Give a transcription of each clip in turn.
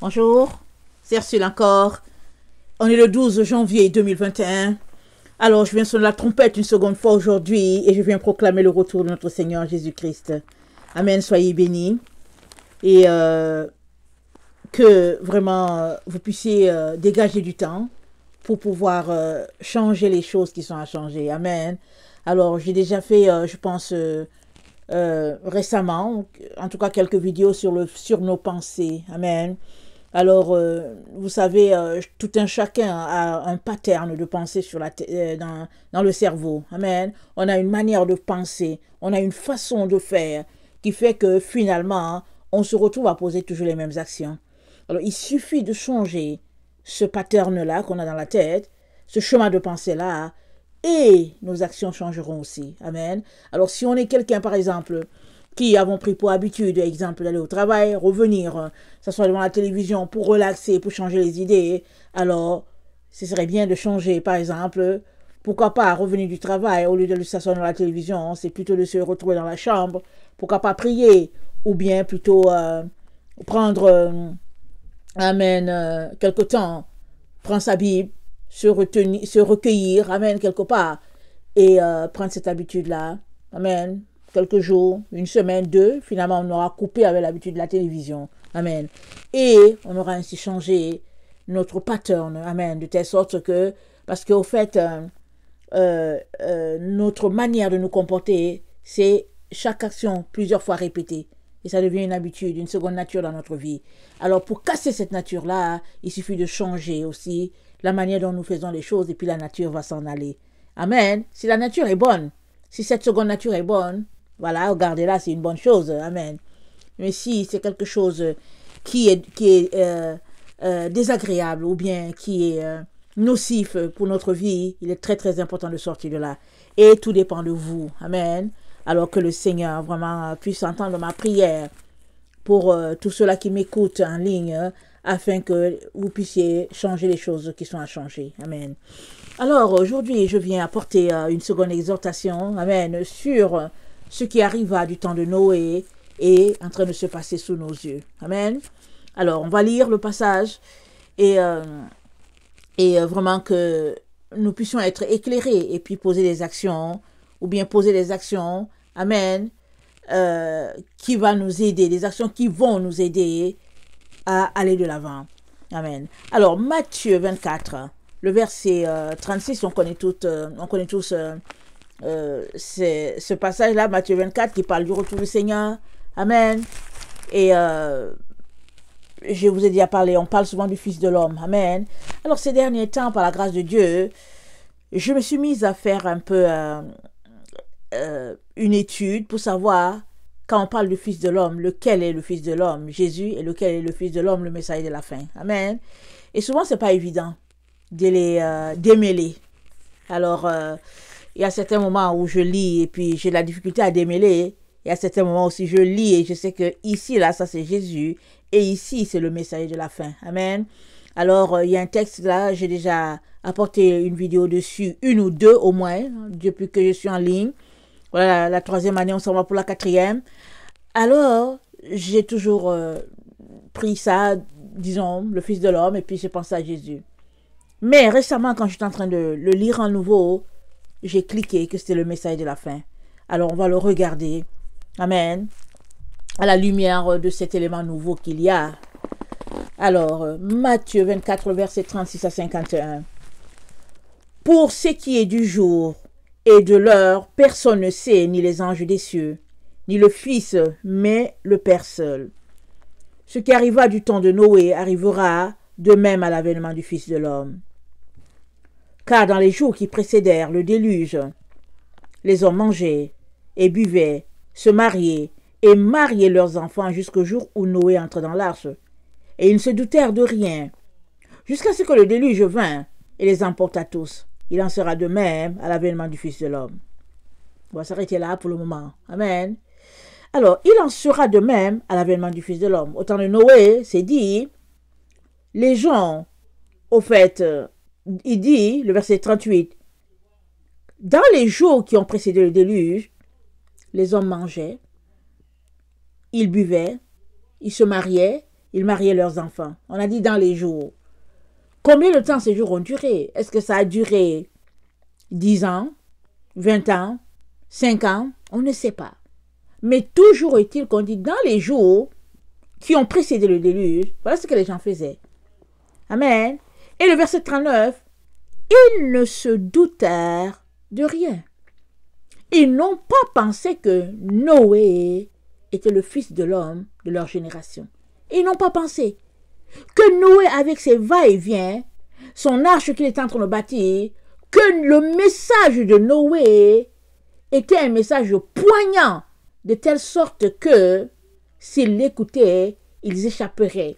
Bonjour, c'est Ursule encore. On est le 12 janvier 2021. Alors, je viens sonner la trompette une seconde fois aujourd'hui et je viens proclamer le retour de notre Seigneur Jésus-Christ. Amen, soyez bénis. Et que vraiment vous puissiez dégager du temps pour pouvoir changer les choses qui sont à changer. Amen. Alors, j'ai déjà fait, je pense, récemment, en tout cas quelques vidéos sur nos pensées. Amen. Alors, vous savez, tout un chacun a un pattern de pensée dans le cerveau. Amen. On a une manière de penser, on a une façon de faire qui fait que finalement, on se retrouve à poser toujours les mêmes actions. Alors, il suffit de changer ce pattern-là qu'on a dans la tête, ce chemin de pensée-là, et nos actions changeront aussi. Amen. Alors, si on est quelqu'un, par exemple, qui avons pris pour habitude, exemple, d'aller au travail, revenir, s'asseoir devant la télévision pour relaxer, pour changer les idées, alors ce serait bien de changer, par exemple, pourquoi pas revenir du travail, au lieu de s'asseoir devant la télévision, c'est plutôt de se retrouver dans la chambre, pourquoi pas prier, ou bien plutôt prendre, quelque temps, prendre sa Bible, se recueillir, amen, quelque part, et prendre cette habitude-là, amen, quelques jours, une semaine, deux, finalement on aura coupé avec l'habitude de la télévision. Amen. Et on aura ainsi changé notre pattern. Amen. De telle sorte que, parce qu'au fait, notre manière de nous comporter, c'est chaque action plusieurs fois répétée. Et ça devient une habitude, une seconde nature dans notre vie. Alors pour casser cette nature-là, il suffit de changer aussi la manière dont nous faisons les choses et puis la nature va s'en aller. Amen. Si la nature est bonne, si cette seconde nature est bonne, voilà, regardez là, c'est une bonne chose. Amen. Mais si c'est quelque chose qui est désagréable ou bien qui est nocif pour notre vie, il est très très important de sortir de là. Et tout dépend de vous. Amen. Alors que le Seigneur vraiment puisse entendre ma prière pour tous ceux-là qui m'écoutent en ligne, afin que vous puissiez changer les choses qui sont à changer. Amen. Alors aujourd'hui, je viens apporter une seconde exhortation, amen, sur ce qui arriva du temps de Noé est en train de se passer sous nos yeux. Amen. Alors, on va lire le passage et vraiment que nous puissions être éclairés et puis poser des actions, ou bien poser des actions, amen, qui va nous aider, des actions qui vont nous aider à aller de l'avant. Amen. Alors, Matthieu 24, le verset 36, on connaît tous c'est ce passage-là, Matthieu 24, qui parle du retour du Seigneur. Amen. Et je vous ai déjà parlé, on parle souvent du Fils de l'homme. Amen. Alors, ces derniers temps, par la grâce de Dieu, je me suis mise à faire un peu une étude pour savoir, quand on parle du Fils de l'homme, lequel est le Fils de l'homme, Jésus, et lequel est le Fils de l'homme, le Messager de la fin. Amen. Et souvent, c'est pas évident de les démêler. Alors, il y a certains moments où je lis et puis j'ai de la difficulté à démêler. Il y a certains moments aussi je lis et je sais que ici, là, ça c'est Jésus. Et ici, c'est le Messager de la fin. Amen. Alors, il y a un texte là, j'ai déjà apporté une vidéo dessus, une ou deux au moins, depuis que je suis en ligne. Voilà, la troisième année, on s'en va pour la quatrième. Alors, j'ai toujours pris ça, disons, le Fils de l'homme, et puis j'ai pensé à Jésus. Mais récemment, quand j'étais en train de le lire à nouveau, j'ai cliqué que c'était le Messager de la fin. Alors, on va le regarder. Amen. À la lumière de cet élément nouveau qu'il y a. Alors, Matthieu 24, verset 36 à 51. Pour ce qui est du jour et de l'heure, personne ne sait, ni les anges des cieux, ni le Fils, mais le Père seul. Ce qui arriva du temps de Noé arrivera de même à l'avènement du Fils de l'homme. Car dans les jours qui précédèrent le déluge, les hommes mangeaient et buvaient, se mariaient et mariaient leurs enfants jusqu'au jour où Noé entre dans l'arche. Et ils ne se doutèrent de rien, jusqu'à ce que le déluge vint et les emporta tous. Il en sera de même à l'avènement du Fils de l'homme. On va s'arrêter là pour le moment. Amen. Alors, il en sera de même à l'avènement du Fils de l'homme. Au temps de Noé, c'est dit, les gens, au fait, il dit, le verset 38, dans les jours qui ont précédé le déluge, les hommes mangeaient, ils buvaient, ils se mariaient, ils mariaient leurs enfants. On a dit dans les jours. Combien de temps ces jours ont duré? Est-ce que ça a duré 10 ans, 20 ans, 5 ans? On ne sait pas. Mais toujours est-il qu'on dit dans les jours qui ont précédé le déluge, voilà ce que les gens faisaient. Amen. Et le verset 39, ils ne se doutèrent de rien. Ils n'ont pas pensé que Noé était le fils de l'homme de leur génération. Ils n'ont pas pensé que Noé, avec ses va-et-vient, son arche qu'il était en train de bâtir, que le message de Noé était un message poignant, de telle sorte que, s'ils l'écoutaient, ils échapperaient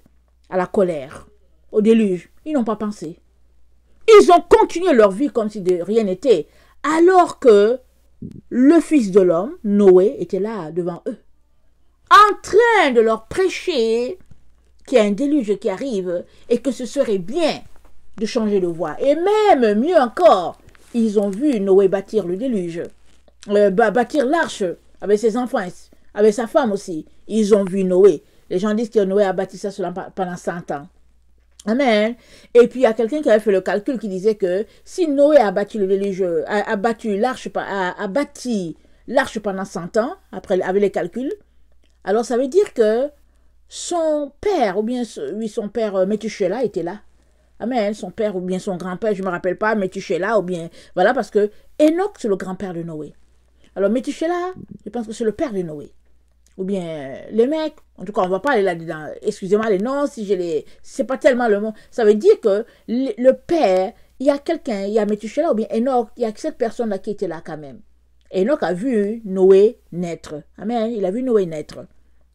à la colère, au déluge. Ils n'ont pas pensé. Ils ont continué leur vie comme si de rien n'était, alors que le Fils de l'homme, Noé, était là devant eux, en train de leur prêcher qu'il y a un déluge qui arrive et que ce serait bien de changer de voie. Et même mieux encore, ils ont vu Noé bâtir le déluge, bâtir l'arche avec ses enfants, avec sa femme aussi. Ils ont vu Noé. Les gens disent que Noé a bâti ça pendant 100 ans. Amen. Et puis il y a quelqu'un qui avait fait le calcul qui disait que si Noé a bâti le déluge, a bâti l'arche pendant 100 ans, après avec les calculs, alors ça veut dire que son père, ou bien son père Métuchéla était là. Amen. Son père ou bien son grand-père, je ne me rappelle pas, Métuchéla, ou bien, voilà, parce que Enoch, c'est le grand-père de Noé. Alors Métuchéla, je pense que c'est le père de Noé. Ou bien les mecs, en tout cas on ne va pas aller là-dedans, excusez-moi les noms, si je les, c'est pas tellement le mot, ça veut dire que le père, il y a quelqu'un, il y a Métuchéla ou bien Enoch, il y a cette personne-là qui était là quand même. Enoch a vu Noé naître, amen, il a vu Noé naître,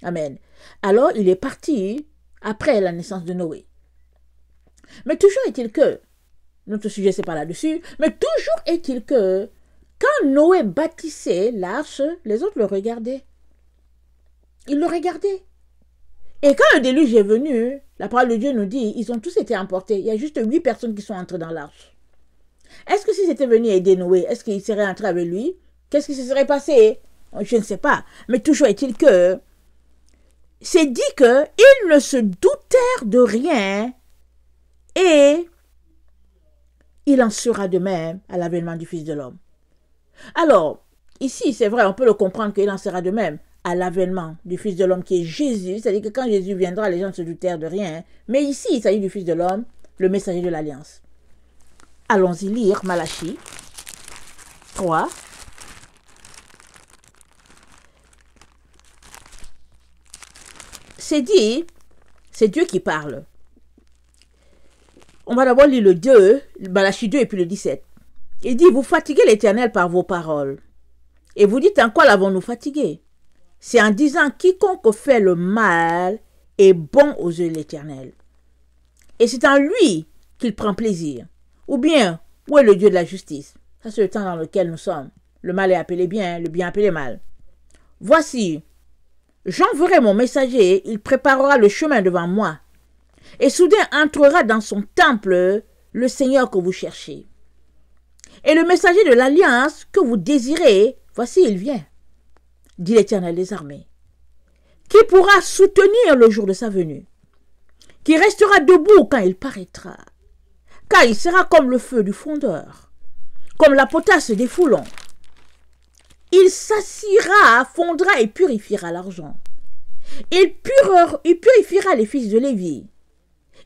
amen. Alors il est parti après la naissance de Noé. Mais toujours est-il que, notre sujet c'est pas là-dessus, mais toujours est-il que, quand Noé bâtissait l'arche, les autres le regardaient. Ils le regardaient. Et quand le déluge est venu, la parole de Dieu nous dit, ils ont tous été emportés. Il y a juste 8 personnes qui sont entrées dans l'arche. Est-ce que s'ils étaient venus aider Noé, est-ce qu'ils seraient entrés avec lui? Qu'est-ce qui se serait passé? Je ne sais pas. Mais toujours est-il que c'est dit qu'ils ne se doutèrent de rien et il en sera de même à l'avènement du Fils de l'homme. Alors, ici, c'est vrai, on peut le comprendre qu'il en sera de même à l'avènement du Fils de l'homme qui est Jésus, c'est-à-dire que quand Jésus viendra, les gens ne se doutèrent de rien. Mais ici, il s'agit du Fils de l'homme, le messager de l'Alliance. Allons-y lire Malachie 3. C'est dit, c'est Dieu qui parle. On va d'abord lire le 2, Malachie 2 et puis le 17. Il dit, vous fatiguez l'Éternel par vos paroles. Et vous dites, en quoi l'avons-nous fatigué? C'est en disant, quiconque fait le mal est bon aux yeux de l'Éternel. Et c'est en lui qu'il prend plaisir. Ou bien, où est le Dieu de la justice? Ça, c'est le temps dans lequel nous sommes. Le mal est appelé bien, le bien appelé mal. Voici, j'enverrai mon messager, il préparera le chemin devant moi. Et soudain entrera dans son temple le Seigneur que vous cherchez. Et le messager de l'Alliance que vous désirez, voici, il vient, dit l'Éternel des armées, qui pourra soutenir le jour de sa venue, qui restera debout quand il paraîtra, car il sera comme le feu du fondeur, comme la potasse des foulons. Il s'assiera, fondra et purifiera l'argent. Il purifiera les fils de Lévi.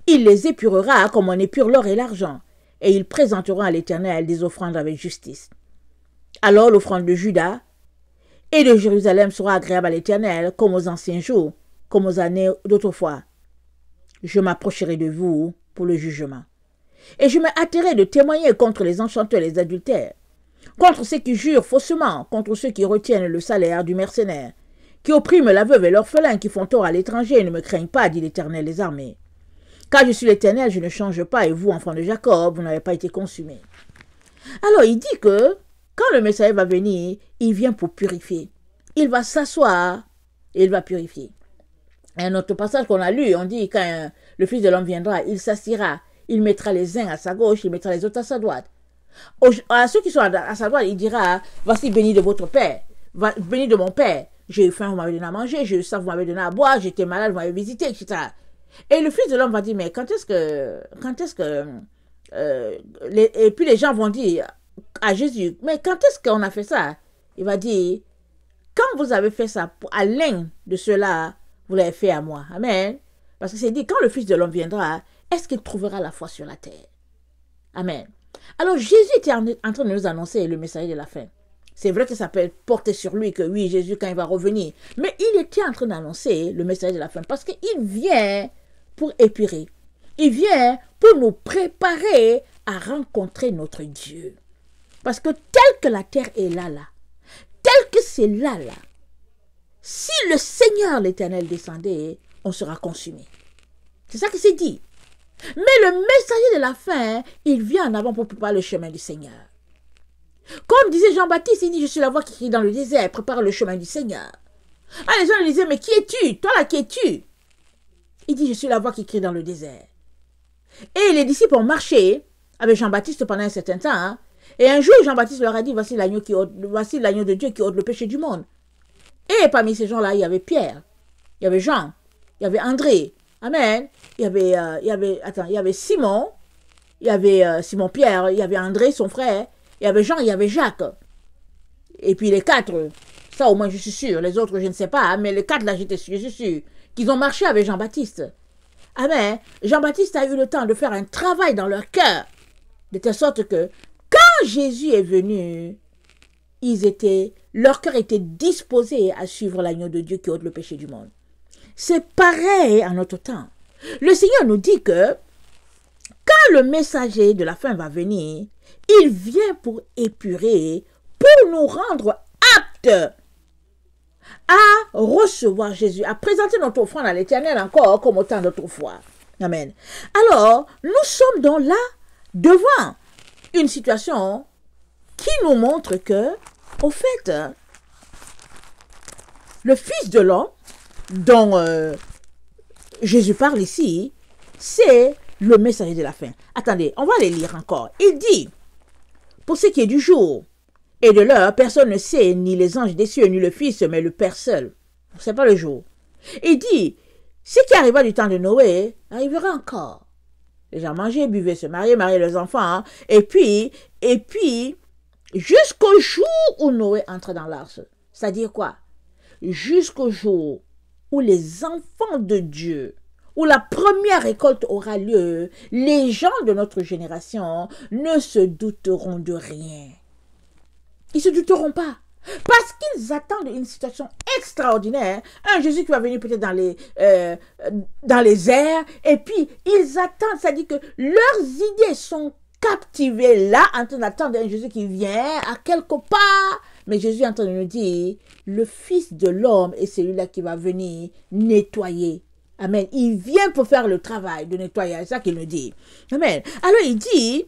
Il les épurera comme on épure l'or et l'argent, et il présentera à l'Éternel des offrandes avec justice. Alors l'offrande de Juda et de Jérusalem sera agréable à l'Éternel, comme aux anciens jours, comme aux années d'autrefois. Je m'approcherai de vous pour le jugement. Et je me hâterai de témoigner contre les enchanteurs et les adultères, contre ceux qui jurent faussement, contre ceux qui retiennent le salaire du mercenaire, qui oppriment la veuve et l'orphelin, qui font tort à l'étranger et ne me craignent pas, dit l'Éternel des armées. Car je suis l'Éternel, je ne change pas, et vous, enfants de Jacob, vous n'avez pas été consumés. Alors il dit que quand le Messager va venir, il vient pour purifier. Il va s'asseoir et il va purifier. Et un autre passage qu'on a lu, on dit quand le Fils de l'homme viendra, il s'assiera, il mettra les uns à sa gauche, il mettra les autres à sa droite. À ceux qui sont à sa droite, il dira, voici béni de votre Père, béni de mon Père. J'ai eu faim, vous m'avez donné à manger, j'ai eu soif, vous m'avez donné à boire, j'étais malade, vous m'avez visité, etc. Et le Fils de l'homme va dire, mais et puis les gens vont dire à Jésus, mais quand est-ce qu'on a fait ça? Il va dire, quand vous avez fait ça à l'un de ceux-là, vous l'avez fait à moi. Amen. Parce que c'est dit, quand le Fils de l'homme viendra, est-ce qu'il trouvera la foi sur la terre? Amen. Alors Jésus était en train de nous annoncer le messager de la fin. C'est vrai que ça peut porter sur lui que oui, Jésus, quand il va revenir. Mais il était en train d'annoncer le message de la fin parce qu'il vient pour épurer. Il vient pour nous préparer à rencontrer notre Dieu. Parce que tel que la terre est là, tel que c'est là, si le Seigneur l'Éternel descendait, on sera consumé. C'est ça qui s'est dit. Mais le messager de la fin, il vient en avant pour préparer le chemin du Seigneur. Comme disait Jean-Baptiste, il dit, je suis la voix qui crie dans le désert, prépare le chemin du Seigneur. Ah, les gens lui disaient, mais qui es-tu? Toi là, qui es-tu? Il dit, je suis la voix qui crie dans le désert. Et les disciples ont marché avec Jean-Baptiste pendant un certain temps. Hein, et un jour, Jean-Baptiste leur a dit, voici l'agneau de Dieu qui ôte le péché du monde. Et parmi ces gens-là, il y avait Pierre, il y avait Jean, il y avait André. Amen. Il y avait Simon, il y avait Simon-Pierre, il y avait André, son frère. Il y avait Jean, il y avait Jacques. Et puis les 4, ça au moins je suis sûr. Les autres, je ne sais pas. Mais les 4 là, je suis sûr. Qu'ils ont marché avec Jean-Baptiste. Amen. Jean-Baptiste a eu le temps de faire un travail dans leur cœur. De telle sorte que quand Jésus est venu, leur cœur était disposé à suivre l'agneau de Dieu qui ôte le péché du monde. C'est pareil à notre temps. Le Seigneur nous dit que quand le messager de la fin va venir, il vient pour épurer, pour nous rendre aptes à recevoir Jésus, à présenter notre offrande à l'Éternel encore comme au temps d'autrefois. Amen. Alors, nous sommes donc là devant une situation qui nous montre que, au fait, le Fils de l'homme, dont Jésus parle ici, c'est le messager de la fin. Attendez, on va les lire encore. Il dit, pour ce qui est du jour et de l'heure, personne ne sait, ni les anges des cieux, ni le Fils, mais le Père seul. C'est pas le jour. Il dit, ce qui arriva du temps de Noé, arrivera encore. Les gens mangeaient, buvaient, se mariaient, mariaient leurs enfants. Hein, et puis, jusqu'au jour où Noé entre dans l'arche. C'est-à-dire quoi? Jusqu'au jour où les enfants de Dieu, où la première récolte aura lieu, les gens de notre génération ne se douteront de rien. Ils ne se douteront pas. Parce qu'ils attendent une situation extraordinaire. Un Jésus qui va venir peut-être dans les airs. Et puis, ils attendent. C'est-à-dire que leurs idées sont captivées là, en train d'attendre un Jésus qui vient à quelque part. Mais Jésus est en train de nous dire, le Fils de l'homme est celui-là qui va venir nettoyer. Amen. Il vient pour faire le travail de nettoyer. C'est ça qu'il nous dit. Amen. Alors il dit,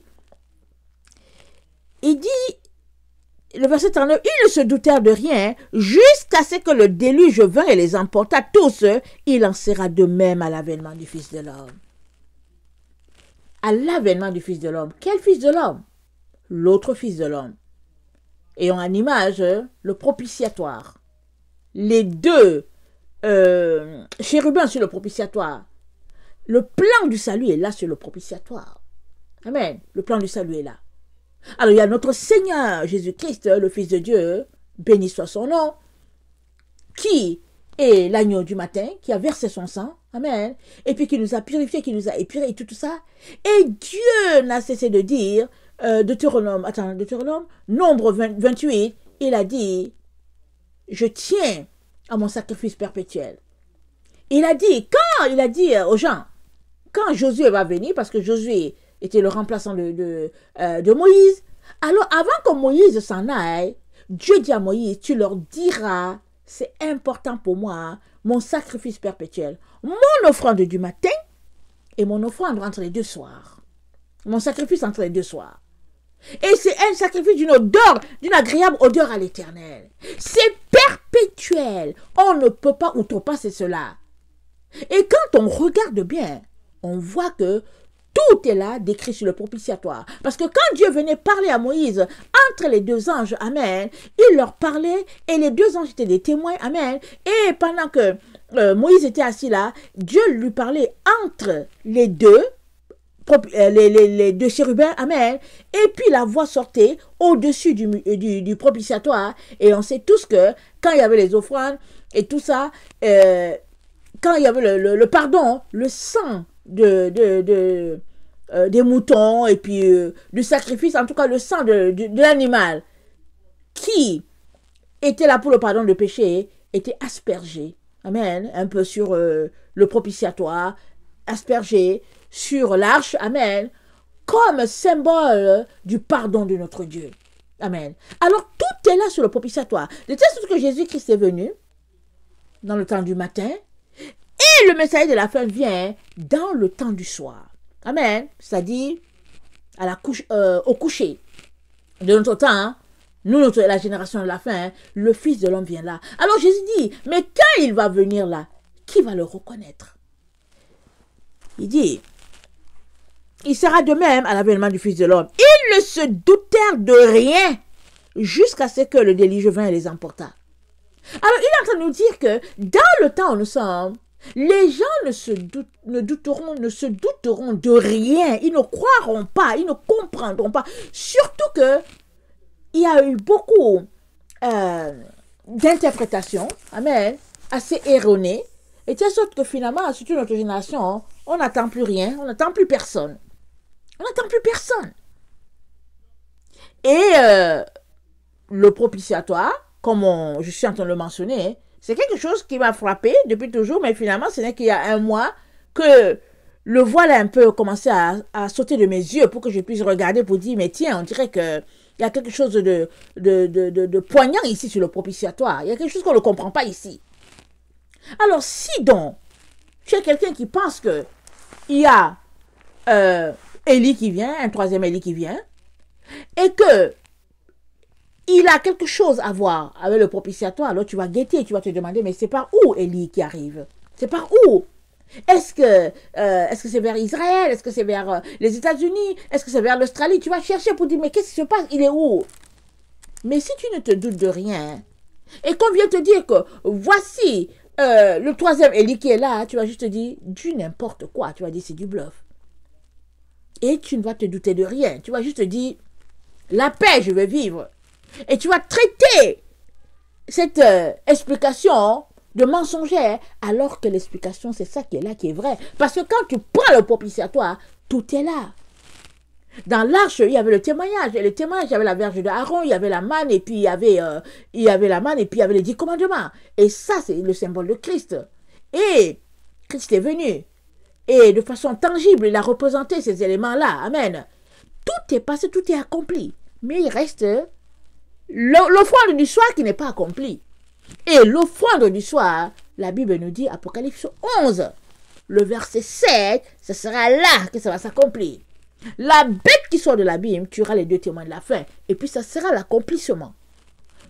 le verset 39, ils ne se doutèrent de rien jusqu'à ce que le déluge vint et les emporta tous. Il en sera de même à l'avènement du Fils de l'homme. À l'avènement du Fils de l'homme. Quel Fils de l'homme? L'autre Fils de l'homme. Ayant en image le propitiatoire. Les deux chérubins sur le propitiatoire. Le plan du salut est là sur le propitiatoire. Amen. Le plan du salut est là. Alors il y a notre Seigneur Jésus-Christ, le Fils de Dieu, béni soit son nom, qui est l'agneau du matin, qui a versé son sang, amen, et puis qui nous a purifiés, qui nous a épurés et tout ça. Et Dieu n'a cessé de dire, Deutéronome, Nombre 28, il a dit, je tiens à mon sacrifice perpétuel. Il a dit aux gens, quand Josué va venir, parce que Josué était le remplaçant de Moïse, alors avant que Moïse s'en aille, Dieu dit à Moïse, tu leur diras, c'est important pour moi, mon sacrifice perpétuel, mon offrande du matin et mon offrande entre les deux soirs. Mon sacrifice entre les deux soirs. Et c'est un sacrifice d'une odeur, d'une agréable odeur à l'Éternel. C'est perpétuel. On ne peut pas outrepasser cela. Et quand on regarde bien, on voit que tout est là décrit sur le propitiatoire. Parce que quand Dieu venait parler à Moïse, entre les deux anges, amen, il leur parlait et les deux anges étaient des témoins, amen. Et pendant que Moïse était assis là, Dieu lui parlait entre les deux, les deux chérubins, amen, et puis la voix sortait au-dessus du propitiatoire, et on sait tous que quand il y avait les offrandes et tout ça, quand il y avait le pardon, le sang des moutons et puis du sacrifice, en tout cas le sang de l'animal qui était là pour le pardon de péché, était aspergé, amen, un peu sur le propitiatoire, aspergé sur l'arche, amen, comme symbole du pardon de notre Dieu. Amen. Alors tout est là sur le propitiatoire. De telle sorte que Jésus-Christ est venu dans le temps du matin et le messager de la fin vient dans le temps du soir. Amen. C'est-à-dire au coucher de notre temps. Nous, la génération de la fin, le Fils de l'homme vient là. Alors Jésus dit, mais quand il va venir là, qui va le reconnaître? Il dit, il sera de même à l'avènement du Fils de l'homme. Ils ne se doutèrent de rien jusqu'à ce que le déluge vint et les emporta. Alors il est en train de nous dire que dans le temps où nous sommes, les gens ne se douteront de rien. Ils ne croiront pas, ils ne comprendront pas. Surtout que il y a eu beaucoup d'interprétations, amen, assez erronées, et de sorte que finalement, surtout notre génération, on n'attend plus rien, on n'attend plus personne. On n'attend plus personne. Et le propitiatoire, comme je suis en train de le mentionner, c'est quelque chose qui m'a frappé depuis toujours, mais finalement, ce n'est qu'il y a un mois que le voile a un peu commencé à sauter de mes yeux pour que je puisse regarder pour dire, mais tiens, on dirait que il y a quelque chose de poignant ici sur le propitiatoire. Il y a quelque chose qu'on ne comprend pas ici. Alors, si donc, tu es quelqu'un qui pense que il y a Élie qui vient, un troisième Élie qui vient, et que il a quelque chose à voir avec le propitiatoire, alors tu vas guetter, tu vas te demander, mais c'est par où Élie qui arrive? C'est par où? Est-ce que c'est vers Israël? Est-ce que c'est vers les États-Unis? Est-ce que c'est vers l'Australie? Tu vas chercher pour dire, mais qu'est-ce qui se passe? Il est où? Mais si tu ne te doutes de rien, et qu'on vient te dire que voici le troisième Élie qui est là, tu vas juste te dire du n'importe quoi. Tu vas dire, c'est du bluff. Et tu ne vas te douter de rien. Tu vas juste te dire, la paix, je vais vivre. Et tu vas traiter cette explication de mensongère, alors que l'explication, c'est ça qui est là, qui est vrai. Parce que quand tu prends le propitiatoire, tout est là. Dans l'arche, il y avait le témoignage. Et le témoignage, il y avait la verge de Aaron, il y avait la manne, et puis il y avait la manne, et puis il y avait les 10 commandements. Et ça, c'est le symbole de Christ. Et Christ est venu. Et de façon tangible, il a représenté ces éléments-là. Amen. Tout est passé, tout est accompli. Mais il reste l'offrande du soir qui n'est pas accomplie. Et l'offrande du soir, la Bible nous dit, Apocalypse 11, le verset 7, ce sera là que ça va s'accomplir. La bête qui sort de l'abîme tuera les deux témoins de la fin. Et puis ça sera l'accomplissement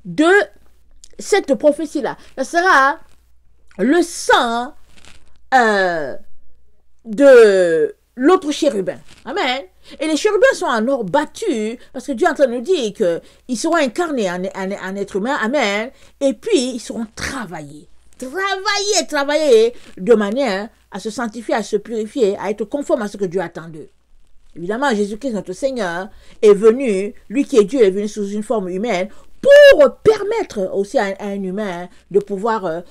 de cette prophétie-là. Ça sera le sang de l'autre chérubin. Amen. Et les chérubins sont en or battus, parce que Dieu est en train de nous dire qu'ils seront incarnés en être humain. Amen. Et puis, ils seront travaillés. Travaillés de manière à se sanctifier, à se purifier, à être conforme à ce que Dieu attend d'eux. Évidemment, Jésus-Christ, notre Seigneur, est venu, lui qui est Dieu, est venu sous une forme humaine, pour permettre aussi à un humain de pouvoir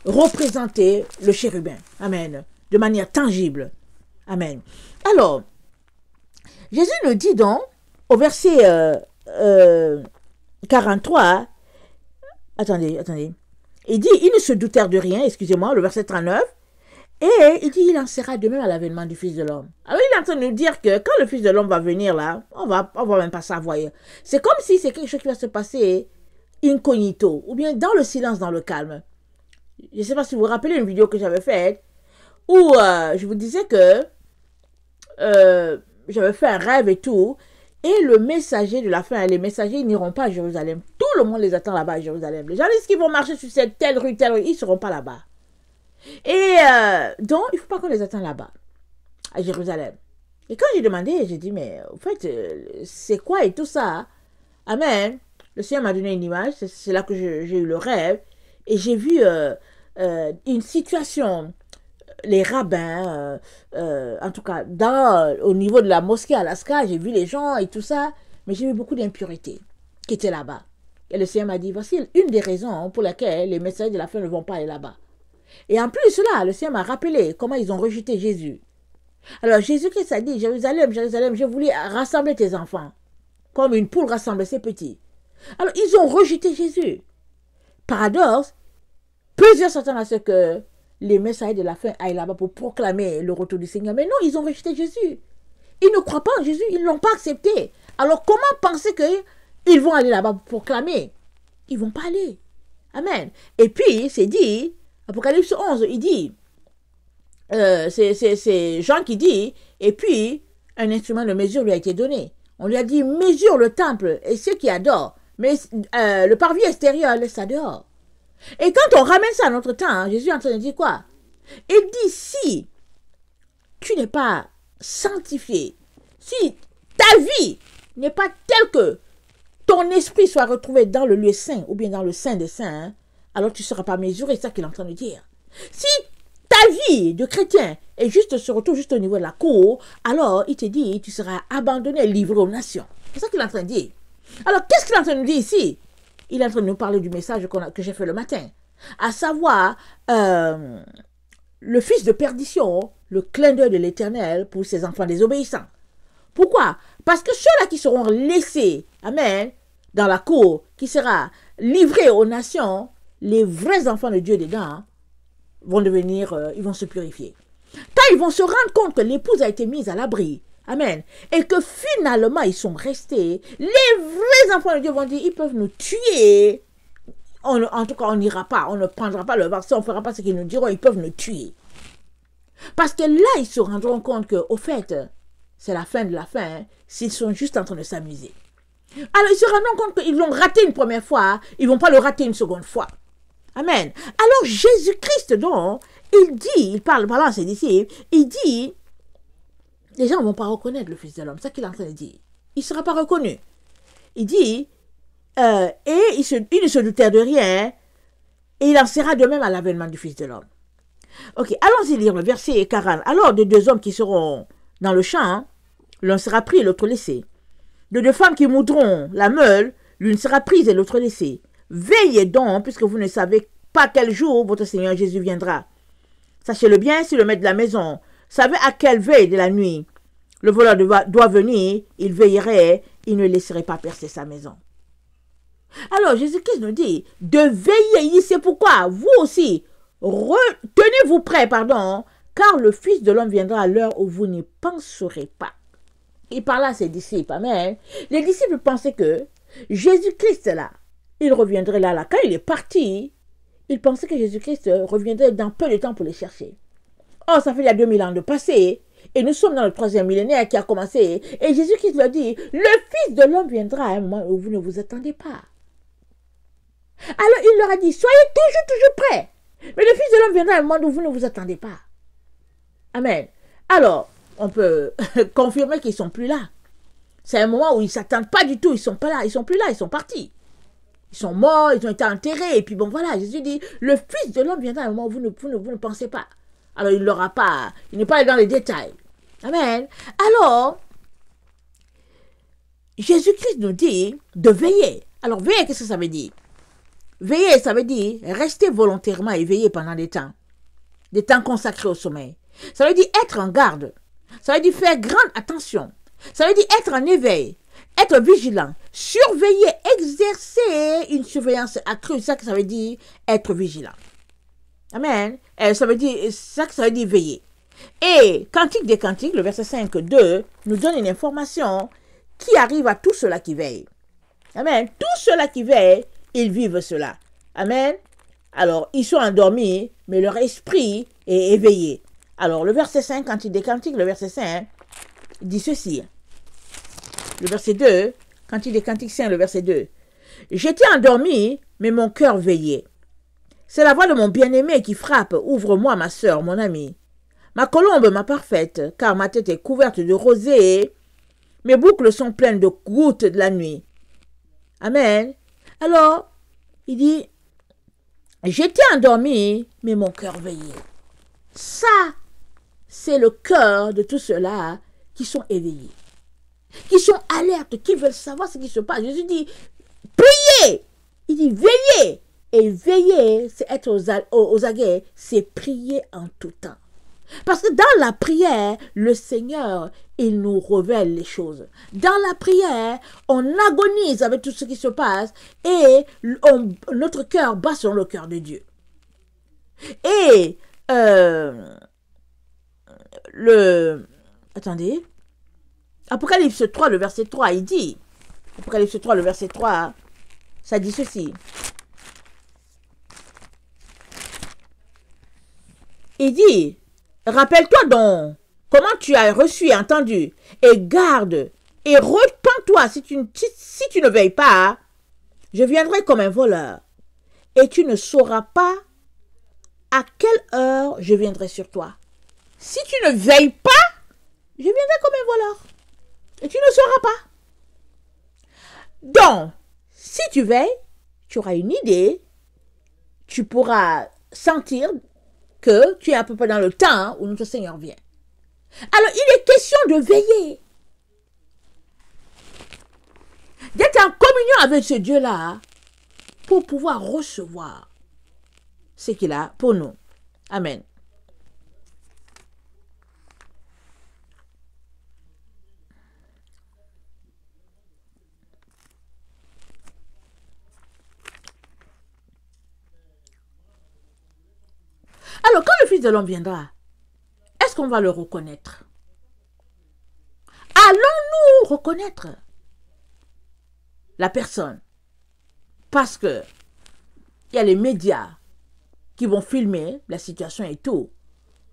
représenter le chérubin. Amen. De manière tangible. Amen. Alors, Jésus nous dit donc, au verset 43, attendez, il dit, ils ne se doutèrent de rien, excusez-moi, le verset 39, et il dit, il en sera de même à l'avènement du Fils de l'homme. Alors, il est en train de nous dire que quand le Fils de l'homme va venir là, on va même pas savoir. C'est comme si c'est quelque chose qui va se passer incognito, ou bien dans le silence, dans le calme. Je ne sais pas si vous vous rappelez une vidéo que j'avais faite, où je vous disais que j'avais fait un rêve et tout, et le messager de la fin, les messagers n'iront pas à Jérusalem. Tout le monde les attend là-bas à Jérusalem. Les gens disent qu'ils vont marcher sur cette telle rue, ils ne seront pas là-bas. Et donc, il ne faut pas qu'on les attende là-bas, à Jérusalem. Et quand j'ai demandé, j'ai dit, mais en fait, c'est quoi et tout ça? Amen. Le Seigneur m'a donné une image, c'est là que j'ai eu le rêve. et j'ai vu une situation, les rabbins, en tout cas, au niveau de la mosquée à Alaska, j'ai vu les gens et tout ça, mais j'ai vu beaucoup d'impuretés qui étaient là-bas. Et le Seigneur m'a dit, voici une des raisons pour lesquelles les messagers de la fin ne vont pas aller là-bas. Et en plus de cela, le Seigneur m'a rappelé comment ils ont rejeté Jésus. Alors Jésus-Christ a dit, Jérusalem, Jérusalem, j'ai voulu rassembler tes enfants, comme une poule rassemble ses petits. Alors ils ont rejeté Jésus. Paradoxe, plusieurs s'attendent à ce que les messagers de la fin aillent là-bas pour proclamer le retour du Seigneur. Mais non, ils ont rejeté Jésus. Ils ne croient pas en Jésus, ils ne l'ont pas accepté. Alors comment penser qu'ils vont aller là-bas pour proclamer? Ils ne vont pas aller. Amen. Et puis, c'est dit, Apocalypse 11, il dit, c'est Jean qui dit, et puis, un instrument de mesure lui a été donné. On lui a dit, mesure le temple et ceux qui adorent. Mais le parvis extérieur, laisse ça dehors. Et quand on ramène ça à notre temps, hein, Jésus est en train de dire quoi? Il dit, si tu n'es pas sanctifié, si ta vie n'est pas telle que ton esprit soit retrouvé dans le lieu saint ou bien dans le saint des saints, hein, alors tu ne seras pas mesuré, c'est ça qu'il est en train de dire. Si ta vie de chrétien est juste se retrouve juste au niveau de la cour, alors il te dit, tu seras abandonné, livré aux nations. C'est ça qu'il est en train de dire. Alors, qu'est-ce qu'il est en train de nous dire ici? Il est en train de nous parler du message que j'ai fait le matin, à savoir le fils de perdition, le clin d'œil de l'Éternel pour ses enfants désobéissants. Pourquoi? Parce que ceux-là qui seront laissés, amen, dans la cour, qui sera livré aux nations, les vrais enfants de Dieu dedans vont devenir, ils vont se purifier. Quand ils vont se rendre compte que l'épouse a été mise à l'abri, amen, et que finalement ils sont restés, les vrais enfants de Dieu vont dire, ils peuvent nous tuer. En tout cas, on n'ira pas, on ne prendra pas le vaccin, on ne fera pas ce qu'ils nous diront, ils peuvent nous tuer. Parce que là, ils se rendront compte qu'au fait, c'est la fin de la fin, hein, s'ils sont juste en train de s'amuser. Alors, ils se rendront compte qu'ils l'ont raté une première fois, ils ne vont pas le rater une seconde fois. Amen. Alors, Jésus-Christ, donc, il parle à ses disciples, il dit, les gens ne vont pas reconnaître le Fils de l'homme, c'est ça qu'il est en train de dire. Il ne sera pas reconnu. Il dit, et il ne se doutait de rien, et il en sera de même à l'avènement du Fils de l'homme. Ok, allons-y lire le verset 40. Alors, de deux hommes qui seront dans le champ, l'un sera pris et l'autre laissé. De deux femmes qui moudront la meule, l'une sera prise et l'autre laissée. Veillez donc, puisque vous ne savez pas quel jour votre Seigneur Jésus viendra. Sachez-le bien, si le maître de la maison savait à quelle veille de la nuit le voleur doit venir, il veillerait, il ne laisserait pas percer sa maison. Alors, Jésus-Christ nous dit de veiller, c'est pourquoi vous aussi, tenez-vous prêts, car le Fils de l'homme viendra à l'heure où vous n'y penserez pas. Il parla à ses disciples, amen. Les disciples pensaient que Jésus-Christ, là, il reviendrait là. Quand il est parti, ils pensaient que Jésus-Christ reviendrait dans peu de temps pour les chercher. Oh, ça fait il y a 2000 ans de passé, et nous sommes dans le 3e millénaire qui a commencé, et Jésus-Christ leur dit, le Fils de l'homme viendra à un moment où vous ne vous attendez pas. Alors il leur a dit, soyez toujours prêts. Mais le Fils de l'homme viendra à un moment où vous ne vous attendez pas. Amen. Alors, on peut confirmer qu'ils ne sont plus là. C'est un moment où ils ne s'attendent pas du tout. Ils ne sont pas là. Ils ne sont plus là. Ils sont partis. Ils sont morts. Ils ont été enterrés. Et puis bon, voilà. Jésus dit, le Fils de l'homme viendra à un moment où vous ne pensez pas. Alors, il n'aura pas. Il n'est pas allé dans les détails. Amen. Alors, Jésus-Christ nous dit de veiller. Alors, veiller, qu'est-ce que ça veut dire? Veiller, ça veut dire rester volontairement éveillé pendant des temps consacrés au sommeil. Ça veut dire être en garde. Ça veut dire faire grande attention. Ça veut dire être en éveil, être vigilant, surveiller, exercer une surveillance accrue. C'est ça que ça veut dire être vigilant. Amen. Ça veut dire veiller. Et Cantique des Cantiques, le verset 5:2, nous donne une information qui arrive à tous ceux-là qui veillent. Amen. Tous ceux-là qui veillent, ils vivent cela. Amen. Alors, ils sont endormis, mais leur esprit est éveillé. Alors, le verset 5, Cantique des Cantiques, le verset 5, dit ceci. Le verset 2, Cantique des Cantiques 5, le verset 2. J'étais endormi, mais mon cœur veillait. C'est la voix de mon bien-aimé qui frappe. Ouvre-moi, ma sœur, mon amie. Ma colombe, ma parfaite, car ma tête est couverte de rosée. Mes boucles sont pleines de gouttes de la nuit. Amen. Alors, il dit, J'étais endormi, mais mon cœur veillait. Ça, c'est le cœur de tous ceux-là qui sont éveillés, qui sont alertes, qui veulent savoir ce qui se passe. Jésus dit, priez. Il dit, veillez. Et veiller, c'est être aux aguets, c'est prier en tout temps. Parce que dans la prière, le Seigneur, il nous révèle les choses. Dans la prière, on agonise avec tout ce qui se passe et notre cœur bat sur le cœur de Dieu. Et attendez, Apocalypse 3, le verset 3, il dit, Apocalypse 3, le verset 3, ça dit ceci. Il dit, rappelle-toi donc comment tu as reçu et entendu, et garde, et repens-toi si tu ne veilles pas, je viendrai comme un voleur, et tu ne sauras pas à quelle heure je viendrai sur toi. Si tu ne veilles pas, je viendrai comme un voleur, et tu ne sauras pas. Donc, si tu veilles, tu auras une idée, tu pourras sentir que tu es à peu près dans le temps où notre Seigneur vient. Alors, il est question de veiller. D'être en communion avec ce Dieu-là pour pouvoir recevoir ce qu'il a pour nous. Amen. Alors, quand le Fils de l'homme viendra, est-ce qu'on va le reconnaître? Allons-nous reconnaître la personne? Parce que il y a les médias qui vont filmer la situation et tout.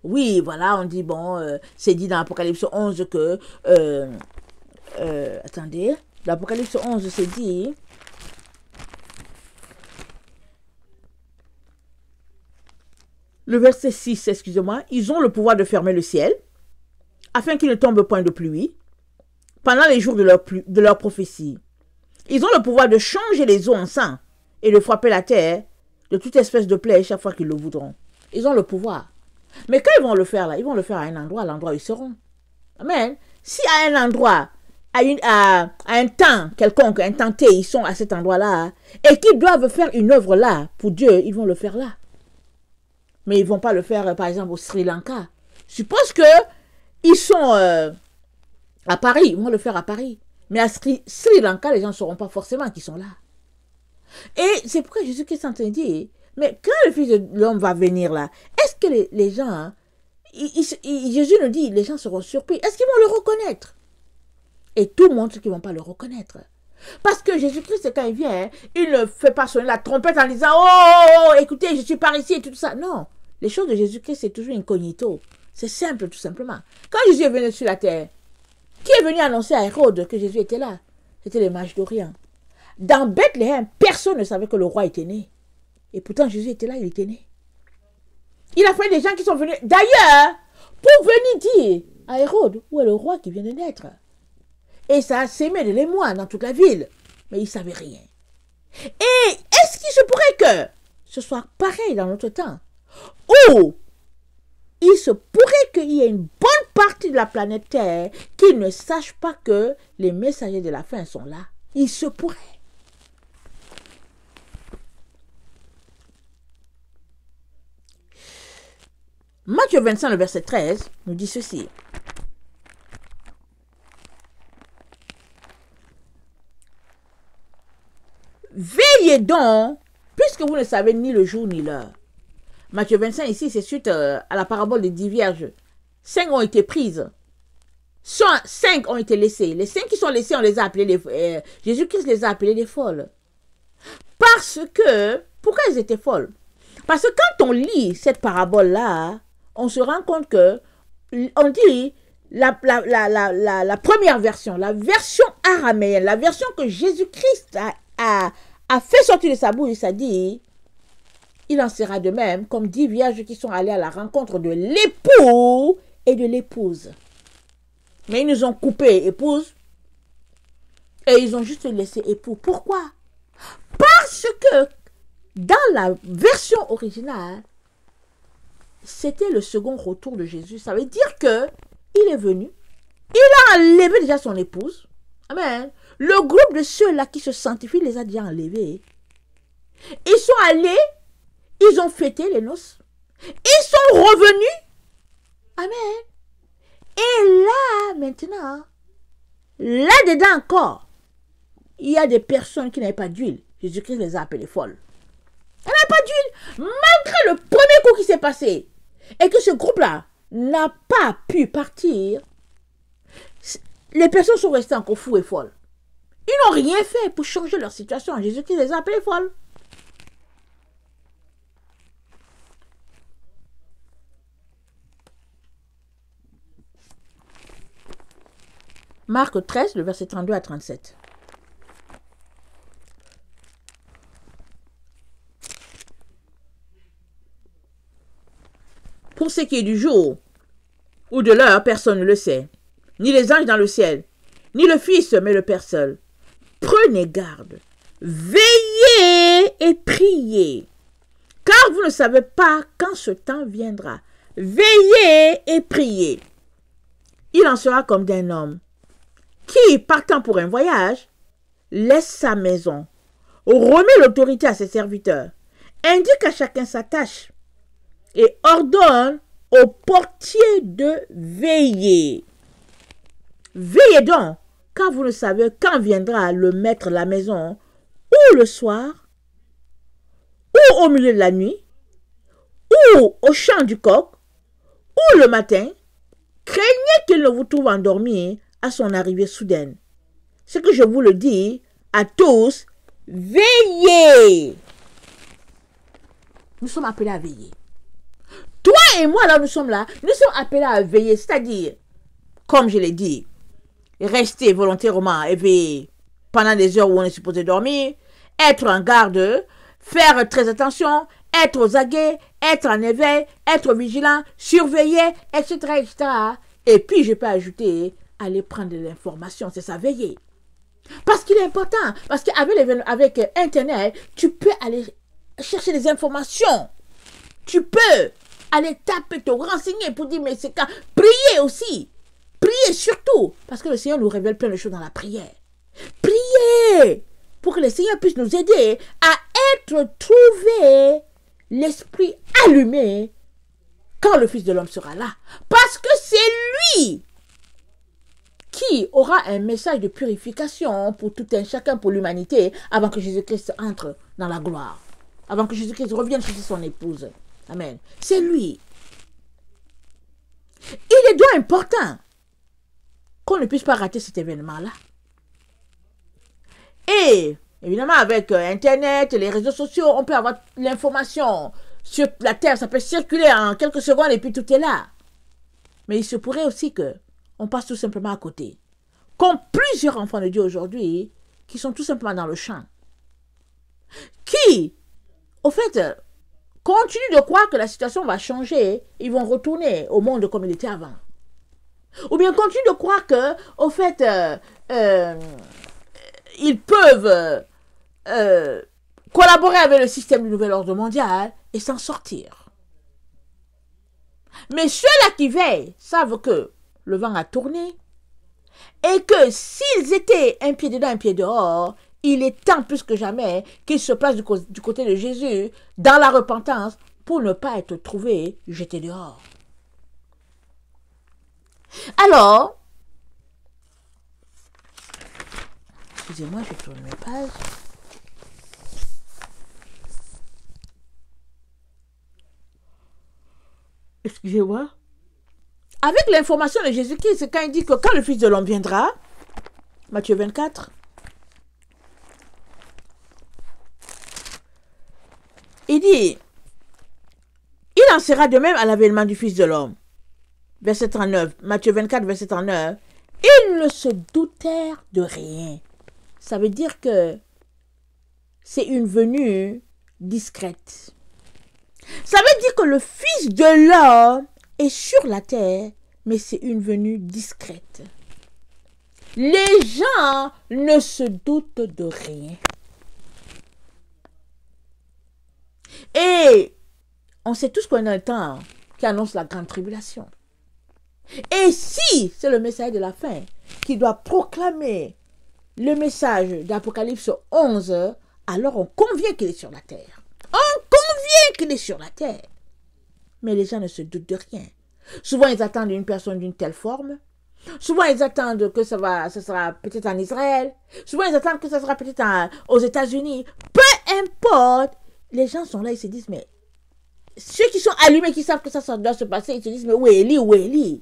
Oui, voilà, on dit, bon, c'est dit dans Apocalypse 11 que... attendez, dans Apocalypse 11, c'est dit... Le verset 6, excusez-moi, ils ont le pouvoir de fermer le ciel, afin qu'il ne tombe point de pluie, pendant les jours de leur prophétie. Ils ont le pouvoir de changer les eaux en sang, et de frapper la terre de toute espèce de plaie chaque fois qu'ils le voudront. Ils ont le pouvoir. Mais quand ils vont le faire là, ils vont le faire à un endroit, l'endroit où ils seront. Amen. Si à un endroit, à un temps quelconque, un temps T, ils sont à cet endroit-là, et qu'ils doivent faire une œuvre là, pour Dieu, ils vont le faire là. Mais ils ne vont pas le faire, par exemple, au Sri Lanka. Suppose qu'ils sont à Paris, ils vont le faire à Paris. Mais à Sri Lanka, les gens ne sauront pas forcément qu'ils sont là. Et c'est pourquoi Jésus-Christ est en train de dire, mais quand le Fils de l'homme va venir là, est-ce que les gens, hein, Jésus nous dit, les gens seront surpris. Est-ce qu'ils vont le reconnaître? Et tout montre qu'ils ne vont pas le reconnaître. Parce que Jésus-Christ, quand il vient, il ne fait pas sonner la trompette en disant, oh, écoutez, je suis par ici et tout ça. Non. Les choses de Jésus-Christ, c'est toujours incognito. C'est simple, tout simplement. Quand Jésus est venu sur la terre, qui est venu annoncer à Hérode que Jésus était là? C'était les mages d'Orient. Dans Bethléem, personne ne savait que le roi était né. Et pourtant, Jésus était là, il était né. Il a fait des gens qui sont venus, d'ailleurs, pour venir dire à Hérode, où est le roi qui vient de naître? Et ça a sémé de l'émoi dans toute la ville. Mais il ne savait rien. Et est-ce qu'il se pourrait que ce soit pareil dans notre temps? Ou il se pourrait qu'il y ait une bonne partie de la planète Terre qui ne sache pas que les messagers de la fin sont là. Il se pourrait. Matthieu 25, le verset 13, nous dit ceci. Veillez donc, puisque vous ne savez ni le jour ni l'heure. Matthieu 25, ici, c'est suite à la parabole des 10 vierges. 5 ont été prises. 5 ont été laissées. Les 5 qui sont laissées, on les a appelées Jésus-Christ les a appelées des folles. Parce que, pourquoi elles étaient folles? Parce que quand on lit cette parabole-là, on se rend compte que, on dit, la première version, la version araméenne, la version que Jésus-Christ a fait sortir de sa bouche, ça dit, il en sera de même comme 10 vierges qui sont allées à la rencontre de l'époux et de l'épouse. Mais ils nous ont coupé épouse et ils ont juste laissé époux. Pourquoi? Parce que dans la version originale, c'était le second retour de Jésus. Ça veut dire que il est venu, il a enlevé déjà son épouse. Amen. Le groupe de ceux-là qui se sanctifient les a déjà enlevés. Ils sont allés, ils ont fêté les noces. Ils sont revenus. Amen. Et là, maintenant, là-dedans encore, il y a des personnes qui n'avaient pas d'huile. Jésus-Christ les a appelées folles. Elle n'a pas d'huile. Malgré le premier coup qui s'est passé, et que ce groupe-là n'a pas pu partir, les personnes sont restées encore fous et folles. Ils n'ont rien fait pour changer leur situation. Jésus-Christ les a appelées folles. Marc 13, le verset 32 à 37. Pour ce qui est du jour ou de l'heure, personne ne le sait, ni les anges dans le ciel, ni le Fils, mais le Père seul. Prenez garde, veillez et priez, car vous ne savez pas quand ce temps viendra. Veillez et priez. Il en sera comme d'un homme qui, partant pour un voyage, laisse sa maison, remet l'autorité à ses serviteurs, indique à chacun sa tâche et ordonne au portier de veiller. Veillez donc, car vous ne savez quand viendra le maître de la maison, ou le soir, ou au milieu de la nuit, ou au chant du coq, ou le matin. Craignez qu'il ne vous trouve endormi à son arrivée soudaine. Ce que je vous le dis à tous, veillez. Nous sommes appelés à veiller. Toi et moi, là, nous sommes appelés à veiller, c'est-à-dire, comme je l'ai dit, rester volontairement éveillé pendant des heures où on est supposé dormir, être en garde, faire très attention, être aux aguets, être en éveil, être vigilant, surveiller, etc., etc. Et puis, je peux ajouter, aller prendre de l'information, c'est ça, veiller. Parce qu'il est important, parce qu'avec Internet, tu peux aller chercher des informations. Tu peux aller taper, te renseigner pour dire, mais c'est quand. Prier aussi. Prier surtout, parce que le Seigneur nous révèle plein de choses dans la prière. Priez pour que le Seigneur puisse nous aider à être trouvé, l'esprit allumé, quand le Fils de l'homme sera là. Parce que c'est lui qui aura un message de purification pour tout un chacun, pour l'humanité, avant que Jésus-Christ entre dans la gloire. Avant que Jésus-Christ revienne chercher son épouse. Amen. C'est lui. Il est donc important qu'on ne puisse pas rater cet événement-là. Et, évidemment, avec Internet, les réseaux sociaux, on peut avoir l'information sur la Terre. Ça peut circuler en quelques secondes et puis tout est là. Mais il se pourrait aussi que on passe tout simplement à côté. Comme plusieurs enfants de Dieu aujourd'hui, qui sont tout simplement dans le champ. Qui, au fait, continuent de croire que la situation va changer, ils vont retourner au monde comme il était avant. Ou bien continuent de croire que, au fait, ils peuvent collaborer avec le système du nouvel ordre mondial et s'en sortir. Mais ceux-là qui veillent savent que le vent a tourné et que s'ils étaient un pied dedans, un pied dehors, il est temps plus que jamais qu'ils se placent du côté de Jésus dans la repentance pour ne pas être trouvés jetés dehors. Alors, excusez-moi, je tourne mes pages. Excusez-moi. Avec l'information de Jésus-Christ, c'est quand il dit que quand le Fils de l'homme viendra, Matthieu 24, il dit, il en sera de même à l'avènement du Fils de l'homme. Verset 39, Matthieu 24, verset 39. Ils ne se doutèrent de rien. Ça veut dire que c'est une venue discrète. Ça veut dire que le Fils de l'homme est sur la terre, mais c'est une venue discrète. Les gens ne se doutent de rien. Et on sait tous qu'on est dans le temps qui annonce la grande tribulation. Et si c'est le messager de la fin qui doit proclamer le message d'Apocalypse 11, alors on convient qu'il est sur la terre. On convient qu'il est sur la terre. Mais les gens ne se doutent de rien. Souvent, ils attendent une personne d'une telle forme. Souvent, ils attendent que ça sera peut-être en Israël. Souvent, ils attendent que ça sera peut-être aux États-Unis. Peu importe. Les gens sont là, ils se disent, mais ceux qui sont allumés, qui savent que ça doit se passer, ils se disent, mais où est Élie, où est Élie?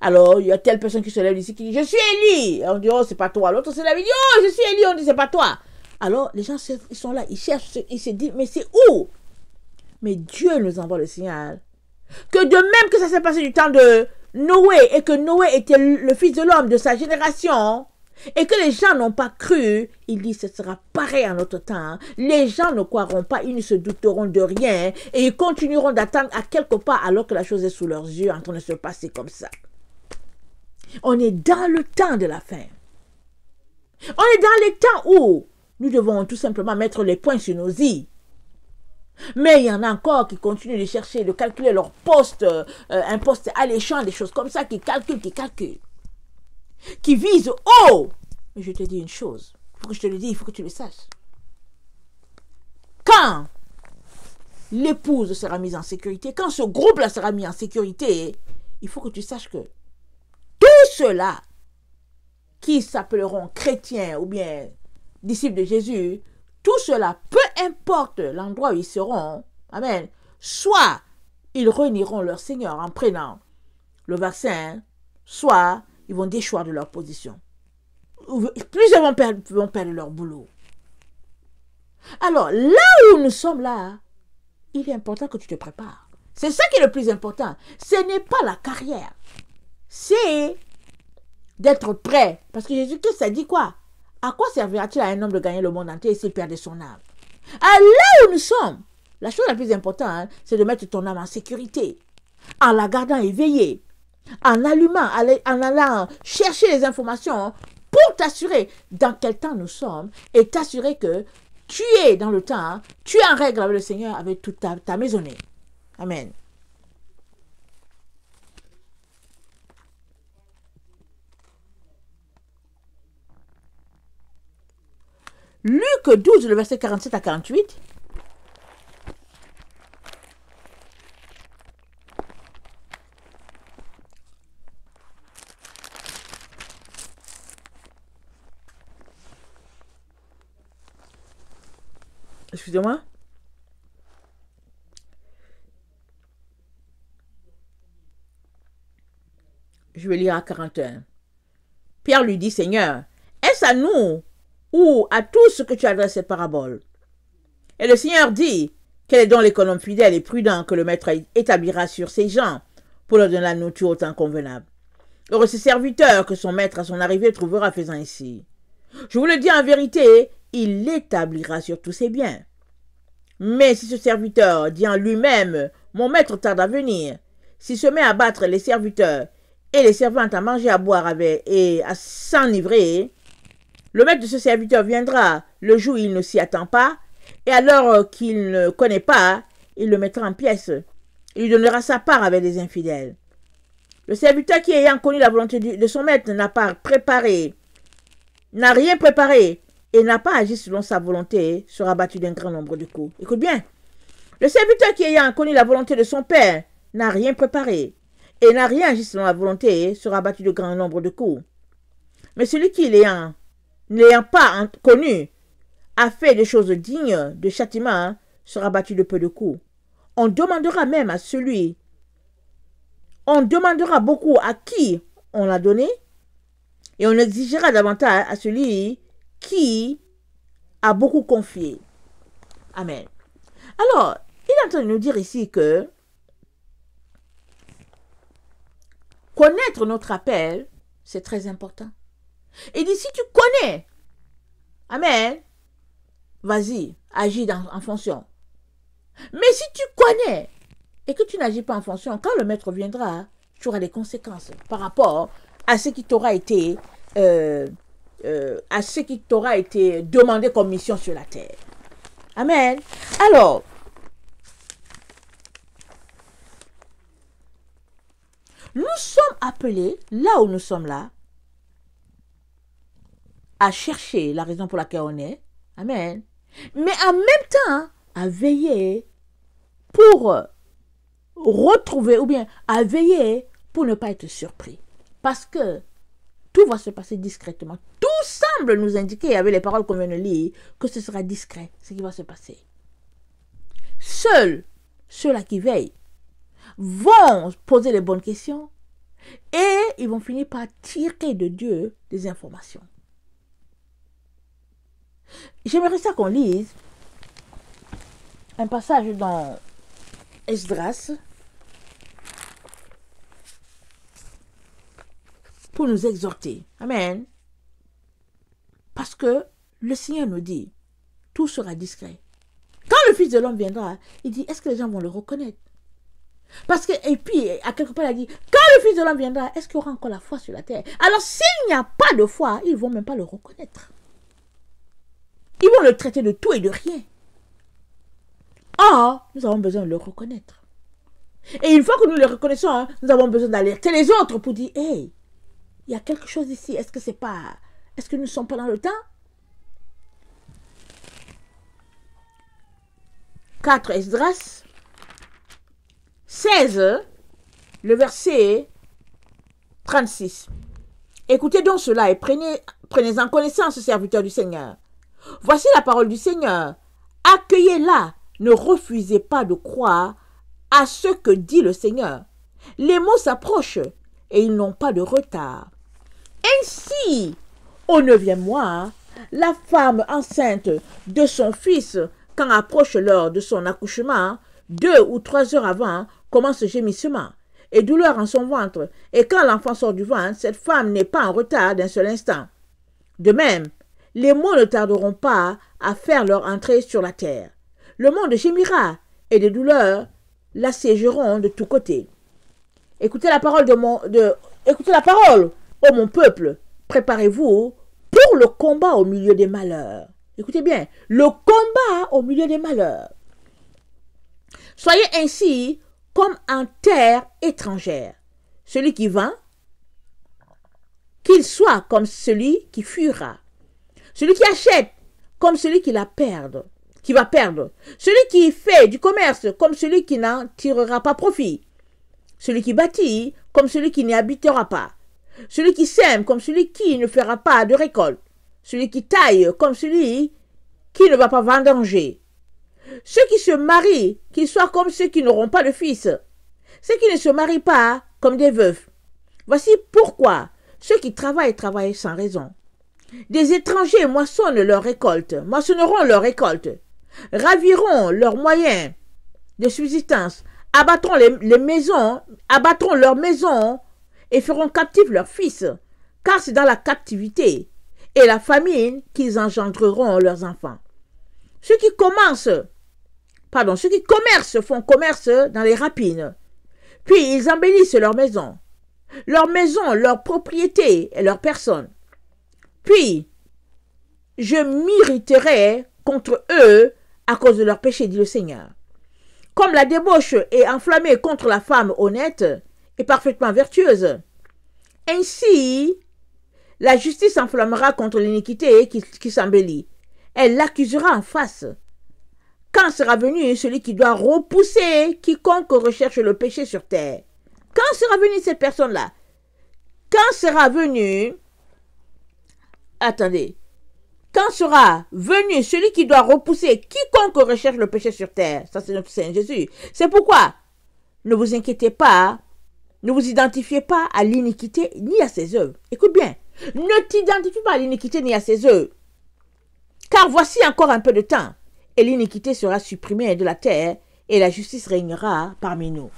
Alors, il y a telle personne qui se lève ici, qui dit, je suis Élie. On dit, oh, c'est pas toi. L'autre se lève, il dit, oh, je suis Élie. On dit, c'est pas toi. Alors, les gens, ils sont là, ils cherchent, ils se disent, mais c'est où? Mais Dieu nous envoie le signal que de même que ça s'est passé du temps de Noé, et que Noé était le fils de l'homme de sa génération, et que les gens n'ont pas cru, il dit, ce sera pareil en notre temps. Les gens ne croiront pas, ils ne se douteront de rien, et ils continueront d'attendre à quelque part alors que la chose est sous leurs yeux, en train de se passer comme ça. On est dans le temps de la fin. On est dans les temps où nous devons tout simplement mettre les points sur nos i. Mais il y en a encore qui continuent de chercher, de calculer leur poste, un poste alléchant, des choses comme ça, qui calculent, qui visent haut. Mais je te dis une chose, il faut que je te le dise, il faut que tu le saches. Quand l'épouse sera mise en sécurité, quand ce groupe-là sera mis en sécurité, il faut que tu saches que tous ceux-là qui s'appelleront chrétiens ou bien disciples de Jésus, tout cela, peu importe l'endroit où ils seront, amen, soit ils renieront leur Seigneur en prenant le vaccin, soit ils vont déchoir de leur position. Plusieurs vont perdre leur boulot. Alors, là où nous sommes là, il est important que tu te prépares. C'est ça qui est le plus important. Ce n'est pas la carrière. C'est d'être prêt. Parce que Jésus-Christ a dit quoi? À quoi servira-t-il à un homme de gagner le monde entier s'il perdait son âme? À là où nous sommes, la chose la plus importante, c'est de mettre ton âme en sécurité, en la gardant éveillée, en allumant, en allant chercher les informations pour t'assurer dans quel temps nous sommes et t'assurer que tu es dans le temps, tu es en règle avec le Seigneur, avec toute ta maisonnée. Amen. Luc 12, le verset 47 à 48. Excusez-moi. Je vais lire à 41. Pierre lui dit, Seigneur, est-ce à nous ou à tous ceux que tu adresses cette parabole? Et le Seigneur dit, quel est donc l'économe fidèle et prudent que le maître établira sur ses gens pour leur donner la nourriture au temps convenable? Heureux ce serviteur que son maître à son arrivée trouvera faisant ainsi. Je vous le dis en vérité, il l'établira sur tous ses biens. Mais si ce serviteur dit en lui-même, mon maître tarde à venir, s'il se met à battre les serviteurs et les servantes à manger, à boire avec et à s'enivrer, le maître de ce serviteur viendra le jour où il ne s'y attend pas, et à l'heure qu'il ne connaît pas, il le mettra en pièces. Il lui donnera sa part avec les infidèles. Le serviteur qui, ayant connu la volonté de son maître, n'a rien préparé, et n'a pas agi selon sa volonté, sera battu d'un grand nombre de coups. Écoute bien. Le serviteur qui, ayant connu la volonté de son père, n'a rien préparé, et n'a rien agi selon la volonté, sera battu de grand nombre de coups. Mais celui qui, n'ayant pas connu, a fait des choses dignes de châtiment, sera battu de peu de coups. On demandera beaucoup à qui on l'a donné, et on exigera davantage à celui qui a beaucoup confié. Amen. Alors, il est en train de nous dire ici que connaître notre appel, c'est très important. Il dit, si tu connais, amen, vas-y, agis en fonction. Mais si tu connais et que tu n'agis pas en fonction, quand le maître viendra, tu auras des conséquences par rapport à ce qui t'aura été demandé comme mission sur la terre. Amen. Alors, Nous sommes appelés, là où nous sommes là, à chercher la raison pour laquelle on est. Amen. Mais en même temps, à veiller pour retrouver, ou bien à veiller pour ne pas être surpris. Parce que tout va se passer discrètement. Tout semble nous indiquer, avec les paroles qu'on vient de lire, que ce sera discret, ce qui va se passer. Seuls ceux-là qui veillent vont poser les bonnes questions et ils vont finir par tirer de Dieu des informations. J'aimerais ça qu'on lise un passage dans Esdras pour nous exhorter. Amen. Parce que le Seigneur nous dit, tout sera discret. Quand le Fils de l'homme viendra, il dit, est-ce que les gens vont le reconnaître? Parce que, et puis, à quelque part, il a dit, quand le Fils de l'homme viendra, est-ce qu'il y aura encore la foi sur la terre? Alors, s'il n'y a pas de foi, ils ne vont même pas le reconnaître. Ils vont le traiter de tout et de rien. Or, nous avons besoin de le reconnaître. Et une fois que nous le reconnaissons, hein, nous avons besoin d'alerter les autres pour dire, hey, il y a quelque chose ici. Est-ce que nous ne sommes pas dans le temps? 4 Esdras 16, le verset 36. Écoutez donc cela et prenez en connaissance, serviteurs du Seigneur. Voici la parole du Seigneur. Accueillez-la, ne refusez pas de croire à ce que dit le Seigneur. Les mots s'approchent et ils n'ont pas de retard. Ainsi, au 9e mois, la femme enceinte de son fils, quand approche l'heure de son accouchement, 2 ou 3 heures avant, commence ce gémissement et douleur en son ventre. Et quand l'enfant sort du ventre, cette femme n'est pas en retard d'un seul instant. De même, les mots ne tarderont pas à faire leur entrée sur la terre. Le monde gémira et des douleurs l'assiégeront de tous côtés. Écoutez la parole écoutez la parole, ô mon peuple, préparez-vous pour le combat au milieu des malheurs. Écoutez bien, le combat au milieu des malheurs. Soyez ainsi comme en terre étrangère. Celui qui vend, qu'il soit comme celui qui fuira. Celui qui achète, comme celui qui va perdre. Celui qui fait du commerce, comme celui qui n'en tirera pas profit. Celui qui bâtit, comme celui qui n'y habitera pas. Celui qui sème, comme celui qui ne fera pas de récolte. Celui qui taille, comme celui qui ne va pas vendanger. Ceux qui se marient, qu'ils soient comme ceux qui n'auront pas de fils. Ceux qui ne se marient pas, comme des veufs. Voici pourquoi ceux qui travaillent sans raison. Des étrangers moissonneront leur récolte, raviront leurs moyens de subsistance, abattront leurs maisons et feront captifs leurs fils, car c'est dans la captivité et la famine qu'ils engendreront leurs enfants. Ceux qui commercent font commerce dans les rapines, puis ils embellissent leurs maisons, leurs propriétés et leurs personnes. Puis, je m'irriterai contre eux à cause de leurs péchés, dit le Seigneur. Comme la débauche est enflammée contre la femme honnête et parfaitement vertueuse, ainsi la justice s'enflammera contre l'iniquité qui s'embellit. Elle l'accusera en face. Quand sera venu celui qui doit repousser quiconque recherche le péché sur terre? Quand sera venue cette personne-là? Quand sera venu celui qui doit repousser quiconque recherche le péché sur terre? Ça, c'est notre Seigneur Jésus. C'est pourquoi ne vous inquiétez pas, ne vous identifiez pas à l'iniquité ni à ses œuvres. Écoute bien, ne t'identifie pas à l'iniquité ni à ses œuvres. Car voici encore un peu de temps, et l'iniquité sera supprimée de la terre, et la justice régnera parmi nous.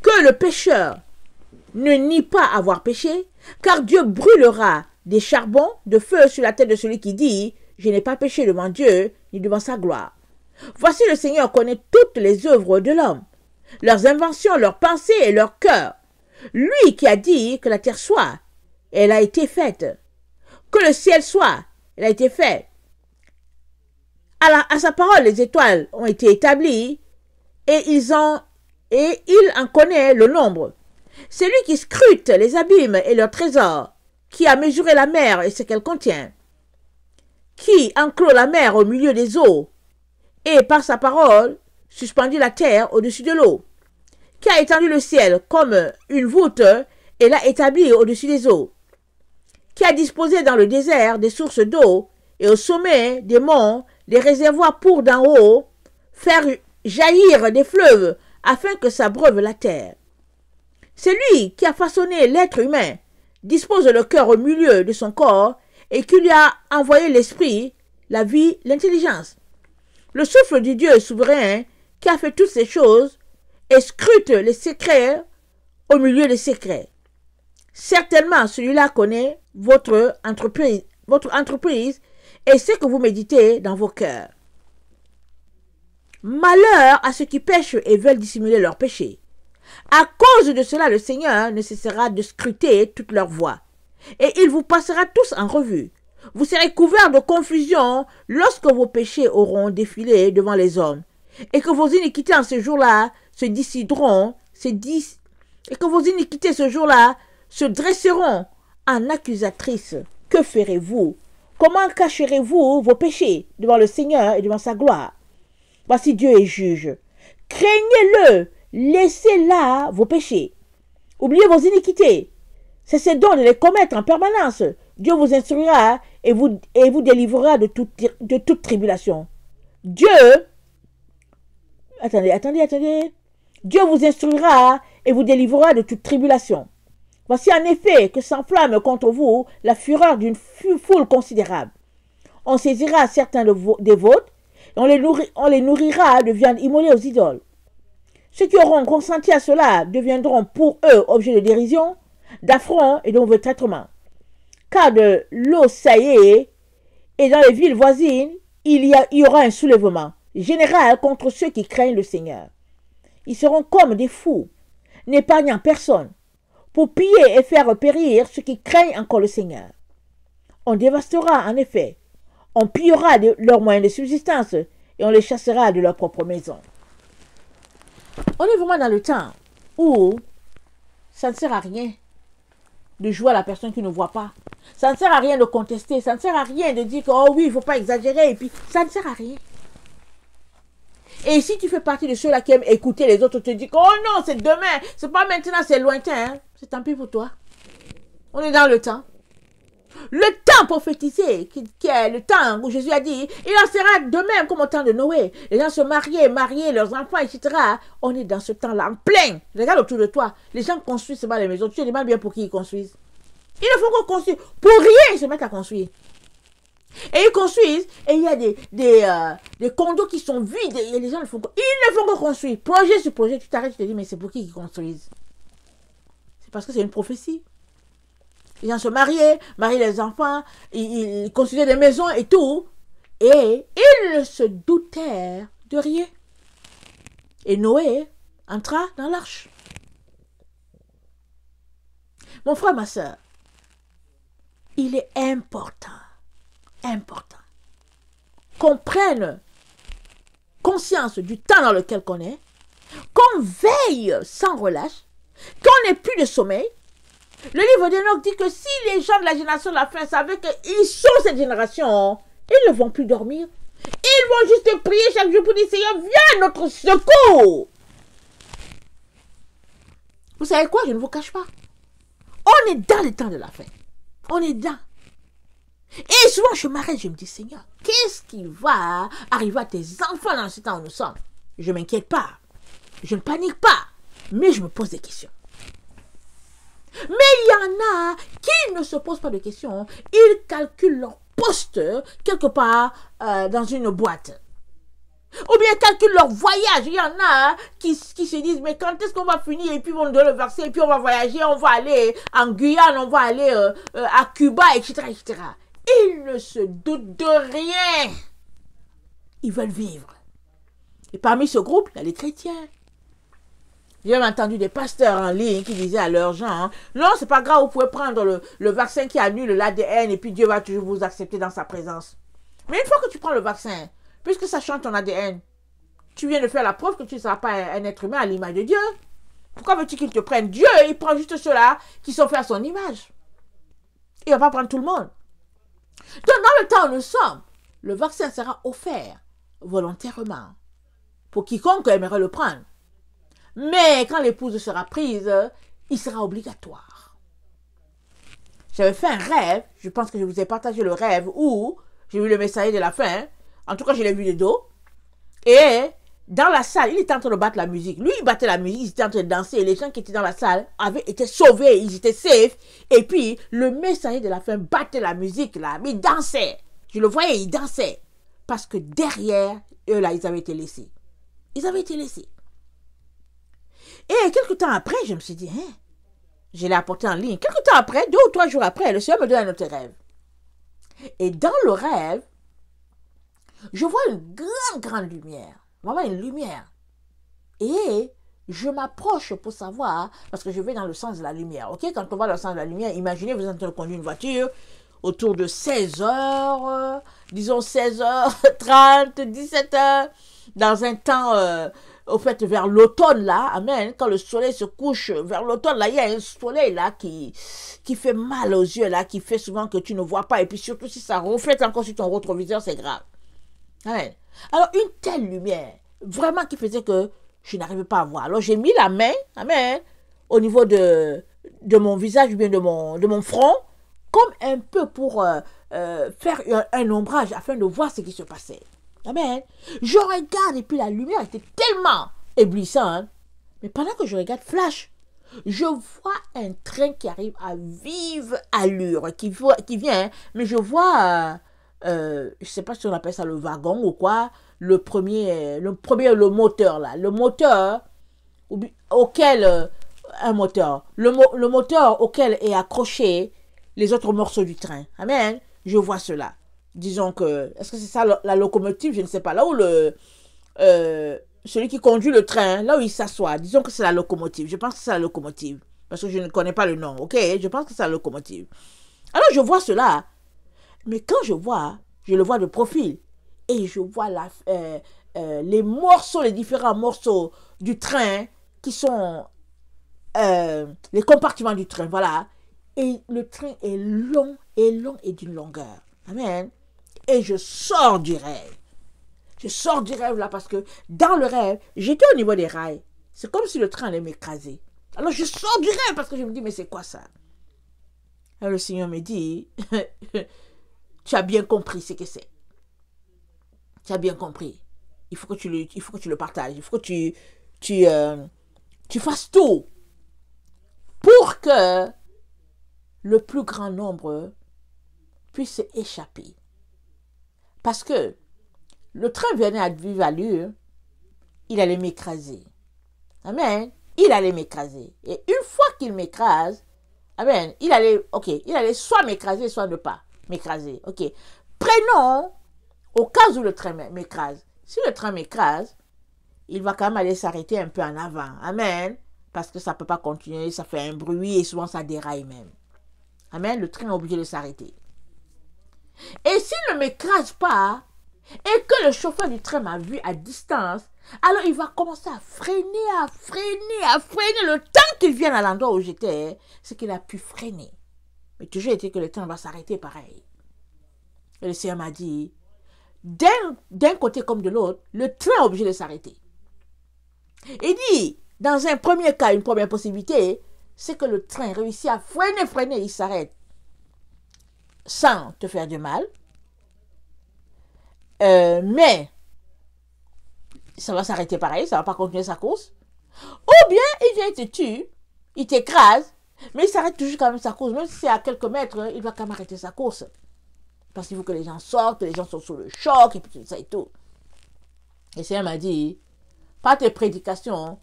Que le pécheur ne nie pas avoir péché, car Dieu brûlera des charbons de feu sur la tête de celui qui dit « Je n'ai pas péché devant Dieu, ni devant sa gloire ». Voici le Seigneur connaît toutes les œuvres de l'homme, leurs inventions, leurs pensées et leurs cœurs. Lui qui a dit que la terre soit, elle a été faite. Que le ciel soit, elle a été faite. À sa parole, les étoiles ont été établies et il en connaît le nombre. C'est lui qui scrute les abîmes et leurs trésors, qui a mesuré la mer et ce qu'elle contient, qui enclos la mer au milieu des eaux, et par sa parole suspendu la terre au-dessus de l'eau, qui a étendu le ciel comme une voûte et l'a établi au-dessus des eaux, qui a disposé dans le désert des sources d'eau et au sommet des monts des réservoirs pour d'en haut faire jaillir des fleuves afin que s'abreuve la terre. C'est lui qui a façonné l'être humain, dispose le cœur au milieu de son corps et qui lui a envoyé l'esprit, la vie, l'intelligence. Le souffle du Dieu souverain qui a fait toutes ces choses et scrute les secrets au milieu des secrets. Certainement, celui-là connaît votre entreprise et ce que vous méditez dans vos cœurs. Malheur à ceux qui pêchent et veulent dissimuler leurs péchés. À cause de cela, le Seigneur ne cessera de scruter toutes leurs voies, et il vous passera tous en revue. Vous serez couverts de confusion lorsque vos péchés auront défilé devant les hommes, et que vos iniquités en ce jour-là se décideront, et que vos iniquités ce jour-là se dresseront en accusatrices. Que ferez-vous? Comment cacherez-vous vos péchés devant le Seigneur et devant sa gloire? Voici Dieu est juge. Craignez-le, laissez là vos péchés. Oubliez vos iniquités. Cessez donc de les commettre en permanence. Dieu vous instruira et vous délivrera de toute tribulation. Attendez. Dieu vous instruira et vous délivrera de toute tribulation. Voici en effet que s'enflamme contre vous la fureur d'une foule considérable. On saisira certains des vôtres et on les nourrira de viande immolée aux idoles. Ceux qui auront consenti à cela deviendront pour eux objet de dérision, d'affront et de mauvais traitement. Car de l'eau saillée et dans les villes voisines, il y aura un soulèvement général contre ceux qui craignent le Seigneur. Ils seront comme des fous, n'épargnant personne, pour piller et faire périr ceux qui craignent encore le Seigneur. On dévastera en effet, on pillera leurs moyens de subsistance et on les chassera de leur propre maison. On est vraiment dans le temps où ça ne sert à rien de jouer à la personne qui ne voit pas. Ça ne sert à rien de contester, ça ne sert à rien de dire que oh oui, il ne faut pas exagérer, et puis ça ne sert à rien. Et si tu fais partie de ceux-là qui aiment écouter les autres te dire que oh non, c'est demain, c'est pas maintenant, c'est lointain, hein? C'est tant pis pour toi. On est dans le temps. Le temps prophétisé, qui est le temps où Jésus a dit, il en sera de même comme au temps de Noé. Les gens se mariaient, leurs enfants, etc. On est dans ce temps-là, en plein. Regarde autour de toi. Les gens construisent seulement les maisons. Tu te demandes bien pour qui ils construisent. Ils ne font que construire. Pour rien, ils se mettent à construire. Et ils construisent, et il y a des condos qui sont vides, et les gens ne font que construire. Projet sur projet, tu t'arrêtes, tu te dis, mais c'est pour qui ils construisent? C'est parce que c'est une prophétie. Les gens se mariaient les enfants, ils construisaient des maisons et tout. Et ils ne se doutèrent de rien. Et Noé entra dans l'arche. Mon frère, ma soeur, il est important qu'on prenne conscience du temps dans lequel on est, qu'on veille sans relâche, qu'on n'ait plus de sommeil. Le livre d'Enoch dit que si les gens de la génération de la fin savaient qu'ils sont cette génération, ils ne vont plus dormir. Ils vont juste prier chaque jour pour dire Seigneur, viens à notre secours. Vous savez quoi? Je ne vous cache pas. On est dans le temps de la fin. On est dans. Et souvent je m'arrête, je me dis Seigneur, qu'est-ce qui va arriver à tes enfants dans ce temps où nous sommes? Je ne m'inquiète pas. Je ne panique pas. Mais je me pose des questions. Mais il y en a qui ne se posent pas de questions. Ils calculent leur poste quelque part dans une boîte. Ou bien calculent leur voyage. Il y en a qui se disent, mais quand est-ce qu'on va finir? Et puis on doit le verser, et puis on va voyager, on va aller en Guyane, on va aller à Cuba, etc., etc. Ils ne se doutent de rien. Ils veulent vivre. Et parmi ce groupe, il y a les chrétiens. J'ai même entendu des pasteurs en ligne qui disaient à leurs gens, non, c'est pas grave, vous pouvez prendre le vaccin qui annule l'ADN et puis Dieu va toujours vous accepter dans sa présence. Mais une fois que tu prends le vaccin, puisque ça change ton ADN, tu viens de faire la preuve que tu ne seras pas un être humain à l'image de Dieu. Pourquoi veux-tu qu'il te prenne? Dieu, il prend juste ceux-là qui sont faits à son image. Il ne va pas prendre tout le monde. Donc, dans le temps où nous sommes, le vaccin sera offert volontairement pour quiconque aimerait le prendre. Mais quand l'épouse sera prise, il sera obligatoire. J'avais fait un rêve, je pense que je vous ai partagé le rêve où j'ai vu le messager de la fin. En tout cas, je l'ai vu de dos. Et dans la salle, il était en train de battre la musique. Lui, il battait la musique, il était en train de danser. Et les gens qui étaient dans la salle avaient été sauvés, ils étaient safe. Et puis, le messager de la fin battait la musique, là. Mais il dansait. Je le voyais, il dansait. Parce que derrière, eux, là, ils avaient été laissés. Ils avaient été laissés. Et quelques temps après, je me suis dit, je l'ai apporté en ligne. Quelques temps après, 2 ou 3 jours après, le Seigneur me donne un autre rêve. Et dans le rêve, je vois une grande lumière. Vraiment une lumière. Et je m'approche pour savoir, parce que je vais dans le sens de la lumière. Ok, quand on va dans le sens de la lumière, imaginez, vous êtes en train de conduire une voiture autour de 16 heures, disons 16h30, 17h, dans un temps, au fait, vers l'automne là, amen, quand le soleil se couche, vers l'automne là, il y a un soleil là qui fait mal aux yeux là, qui fait souvent que tu ne vois pas, et puis surtout si ça reflète encore sur ton rétroviseur, c'est grave. Amen. Alors, une telle lumière, vraiment qui faisait que je n'arrivais pas à voir. Alors, j'ai mis la main, amen, au niveau de mon visage, ou bien de mon front, comme un peu pour faire un ombrage, afin de voir ce qui se passait. Amen. Je regarde, et puis la lumière était tellement éblouissante. Mais pendant que je regarde, flash, je vois un train qui arrive à vive allure, qui vient, mais je vois... je ne sais pas si on appelle ça le wagon ou quoi, le moteur là, le moteur auquel, un moteur, le moteur auquel est accroché les autres morceaux du train. Amen. Je vois cela. Disons que, est-ce que c'est ça la locomotive? Je ne sais pas. Là où celui qui conduit le train, là où il s'assoit, disons que c'est la locomotive. Je pense que c'est la locomotive. Parce que je ne connais pas le nom, ok? Je pense que c'est la locomotive. Alors je vois cela. Mais quand je le vois de profil. Et je vois les morceaux, les différents morceaux du train qui sont les compartiments du train, voilà. Et le train est long et d'une longueur. Amen. Et je sors du rêve. Je sors du rêve là parce que dans le rêve, j'étais au niveau des rails. C'est comme si le train allait m'écraser. Alors je sors du rêve parce que je me dis, mais c'est quoi ça? Alors le Seigneur me dit... Tu as bien compris ce que c'est. Tu as bien compris. Il faut que tu le partages. Il faut que tu fasses tout pour que le plus grand nombre puisse échapper. Parce que le train venait à vive allure, il allait m'écraser. Amen. Il allait m'écraser. Et une fois qu'il m'écrase, amen, il allait soit m'écraser, soit ne pas m'écraser. Ok. Prenons au cas où le train m'écrase. Si le train m'écrase, il va quand même aller s'arrêter un peu en avant. Amen. Parce que ça ne peut pas continuer, ça fait un bruit et souvent ça déraille même. Amen. Le train est obligé de s'arrêter. Et s'il ne m'écrase pas, et que le chauffeur du train m'a vu à distance, alors il va commencer à freiner le temps qu'il vienne à l'endroit où j'étais, c'est qu'il a pu freiner. Mais toujours été que le train va s'arrêter pareil. Et le Seigneur m'a dit, d'un côté comme de l'autre, le train est obligé de s'arrêter. Il dit, dans un premier cas, une première possibilité, c'est que le train réussit à freiner, il s'arrête sans te faire du mal. Mais ça va s'arrêter pareil, ça ne va pas continuer sa course. Ou bien il vient, il te tue, il t'écrase, mais il s'arrête toujours quand même sa course. Même si c'est à quelques mètres, il va quand même arrêter sa course. Parce qu'il faut que les gens sortent, les gens sont sous le choc, et puis tout ça et tout. Et le Seigneur m'a dit, par tes prédications,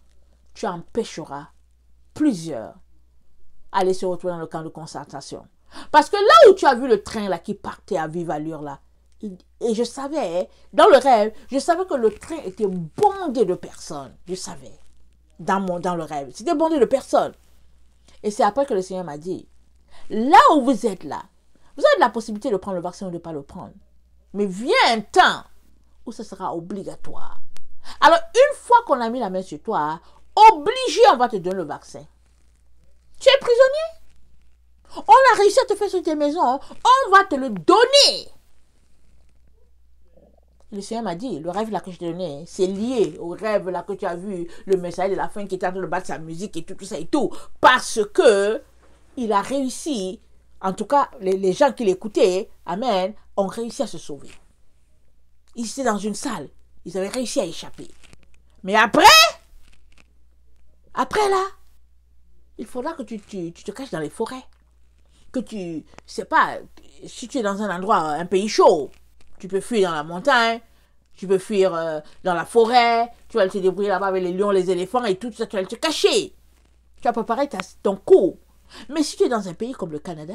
tu empêcheras plusieurs à aller se retrouver dans le camp de concentration. Parce que là où tu as vu le train là qui partait à vive allure là, et je savais, dans le rêve, je savais que le train était bondé de personnes. Je savais, dans le rêve, c'était bondé de personnes. Et c'est après que le Seigneur m'a dit, là où vous êtes là, vous avez la possibilité de prendre le vaccin ou de ne pas le prendre. Mais vient un temps où ce sera obligatoire. Alors, une fois qu'on a mis la main sur toi, Obligé, on va te donner le vaccin. Tu es prisonnier. On a réussi à te faire sur tes maisons. On va te le donner. Le Seigneur m'a dit, le rêve là que je t'ai donné, c'est lié au rêve là que tu as vu, le message de la fin qui est en train de battre sa musique et tout ça et tout. Parce que il a réussi, en tout cas, les gens qui l'écoutaient, amen, ont réussi à se sauver. Ils étaient dans une salle, ils avaient réussi à échapper. Mais après là, il faudra que tu te caches dans les forêts. Que tu, sais pas, si tu es dans un endroit, un pays chaud, tu peux fuir dans la montagne, tu peux fuir dans la forêt, tu vas te débrouiller là-bas avec les lions, les éléphants et tout ça, tu vas te cacher. Tu vas préparer ton coup. Mais si tu es dans un pays comme le Canada,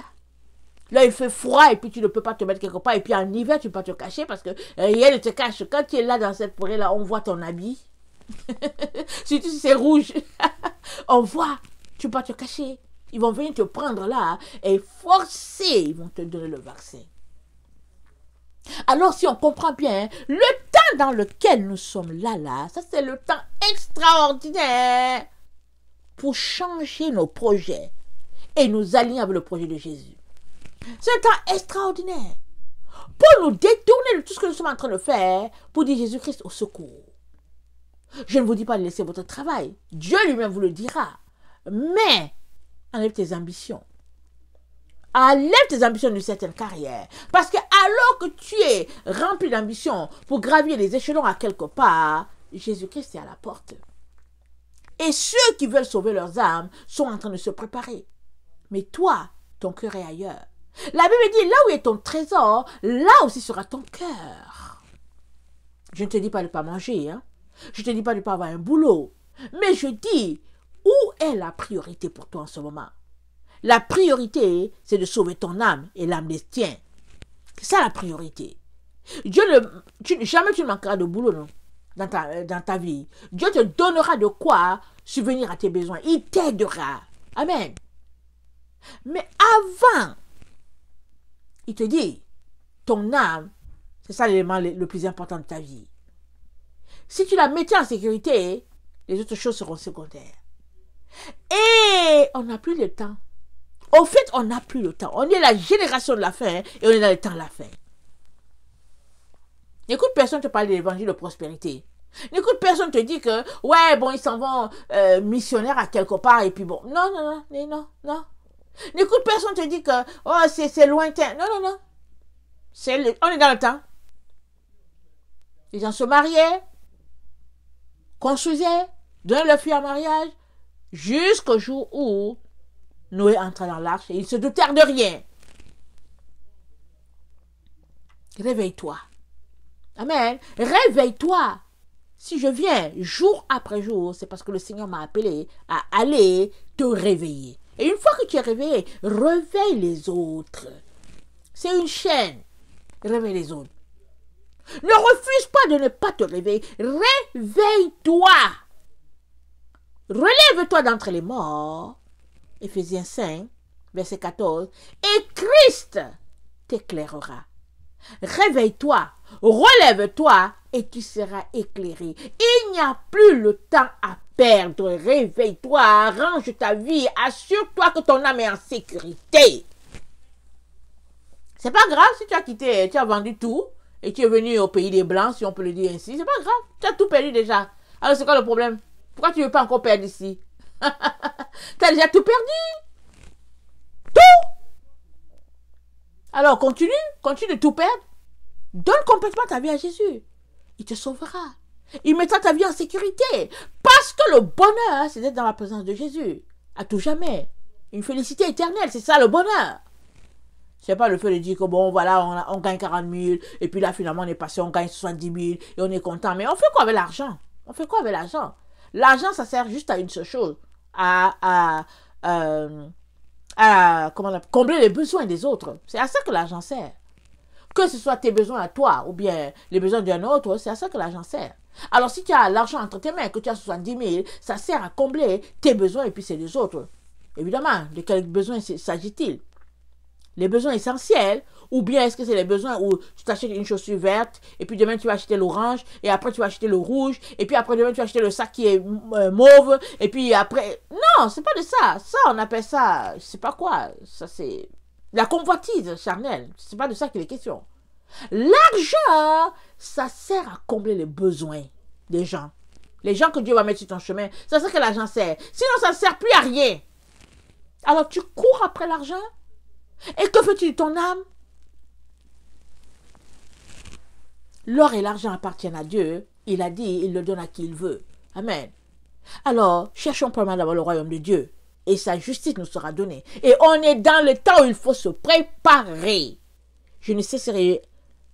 là il fait froid et puis tu ne peux pas te mettre quelque part, et puis en hiver tu peux pas te cacher parce que rien ne te cache. Quand tu es là dans cette forêt-là, on voit ton habit. Surtout si c'est rouge. On voit, tu peux pas te cacher. Ils vont venir te prendre là et forcer, ils vont te donner le vaccin. Alors si on comprend bien, le temps dans lequel nous sommes là, ça c'est le temps extraordinaire pour changer nos projets et nous aligner avec le projet de Jésus. C'est un temps extraordinaire pour nous détourner de tout ce que nous sommes en train de faire pour dire Jésus-Christ au secours. Je ne vous dis pas de laisser votre travail, Dieu lui-même vous le dira, mais enlève tes ambitions. Enlève tes ambitions d'une certaine carrière. Parce que alors que tu es rempli d'ambition pour gravir les échelons à quelque part, Jésus-Christ est à la porte. Et ceux qui veulent sauver leurs âmes sont en train de se préparer. Mais toi, ton cœur est ailleurs. La Bible dit, là où est ton trésor, là aussi sera ton cœur. Je ne te dis pas de ne pas manger, hein. Je ne te dis pas de ne pas avoir un boulot. Mais je dis, où est la priorité pour toi en ce moment? La priorité, c'est de sauver ton âme et l'âme des tiens. C'est ça la priorité. Jamais tu ne manqueras de boulot, non, dans ta vie. Dieu te donnera de quoi subvenir à tes besoins. Il t'aidera. Amen. Mais avant, il te dit, ton âme, c'est ça l'élément le plus important de ta vie. Si tu la mettais en sécurité, les autres choses seront secondaires. Et on n'a plus le temps. Au fait, on n'a plus le temps. On est la génération de la fin et on est dans le temps de la fin. N'écoute personne te parler de l'évangile de prospérité. N'écoute personne te dire que, ouais, bon, ils s'en vont missionnaires à quelque part et puis bon. Non. N'écoute personne te dire que, oh, c'est lointain. Non. On est dans le temps. Les gens se mariaient, construisaient, donnaient leur fille en mariage, jusqu'au jour où Noé entra dans l'arche et ils se doutèrent de rien. Réveille-toi. Amen. Réveille-toi. Si je viens jour après jour, c'est parce que le Seigneur m'a appelé à aller te réveiller. Et une fois que tu es réveillé, réveille les autres. C'est une chaîne. Réveille les autres. Ne refuse pas de ne pas te réveiller. Réveille-toi. Relève-toi d'entre les morts. Éphésiens 5, verset 14. Et Christ t'éclairera. Réveille-toi, relève-toi et tu seras éclairé. Il n'y a plus le temps à perdre. Réveille-toi, arrange ta vie, assure-toi que ton âme est en sécurité. C'est pas grave si tu as quitté, tu as vendu tout et tu es venu au pays des Blancs, si on peut le dire ainsi. C'est pas grave, tu as tout perdu déjà. Alors c'est quoi le problème? Pourquoi tu ne veux pas encore perdre ici? Tu as déjà tout perdu. Tout. Alors continue de tout perdre. Donne complètement ta vie à Jésus. Il te sauvera. Il mettra ta vie en sécurité. Parce que le bonheur, c'est d'être dans la présence de Jésus. À tout jamais. Une félicité éternelle, c'est ça le bonheur. C'est pas le fait de dire que bon, voilà, on gagne 40 000, et puis là, finalement, on est passé, on gagne 70 000, et on est content. Mais on fait quoi avec l'argent? L'argent, ça sert juste à une seule chose. Combler les besoins des autres. C'est à ça que l'argent sert. Que ce soit tes besoins à toi ou bien les besoins d'un autre, c'est à ça que l'argent sert. Alors si tu as l'argent entre tes mains, que tu as 70 000, ça sert à combler tes besoins et puis c'est des autres. Évidemment, de quels besoins s'agit-il? Les besoins essentiels, ou bien est-ce que c'est les besoins où tu t'achètes une chaussure verte, et puis demain tu vas acheter l'orange, et après tu vas acheter le rouge, et puis après demain tu vas acheter le sac qui est mauve, et puis après... Non, c'est pas de ça. Ça, on appelle ça, je sais pas quoi. Ça, c'est la convoitise charnelle. C'est pas de ça qu'il est question. L'argent, ça sert à combler les besoins des gens. Les gens que Dieu va mettre sur ton chemin, c'est ça que l'argent sert. Sinon, ça ne sert plus à rien. Alors, tu cours après l'argent. Et que fais-tu de ton âme? L'or et l'argent appartiennent à Dieu. Il a dit, il le donne à qui il veut. Amen. Alors, cherchons premièrement d'abord le royaume de Dieu. Et sa justice nous sera donnée. Et on est dans le temps où il faut se préparer. Je ne cesserai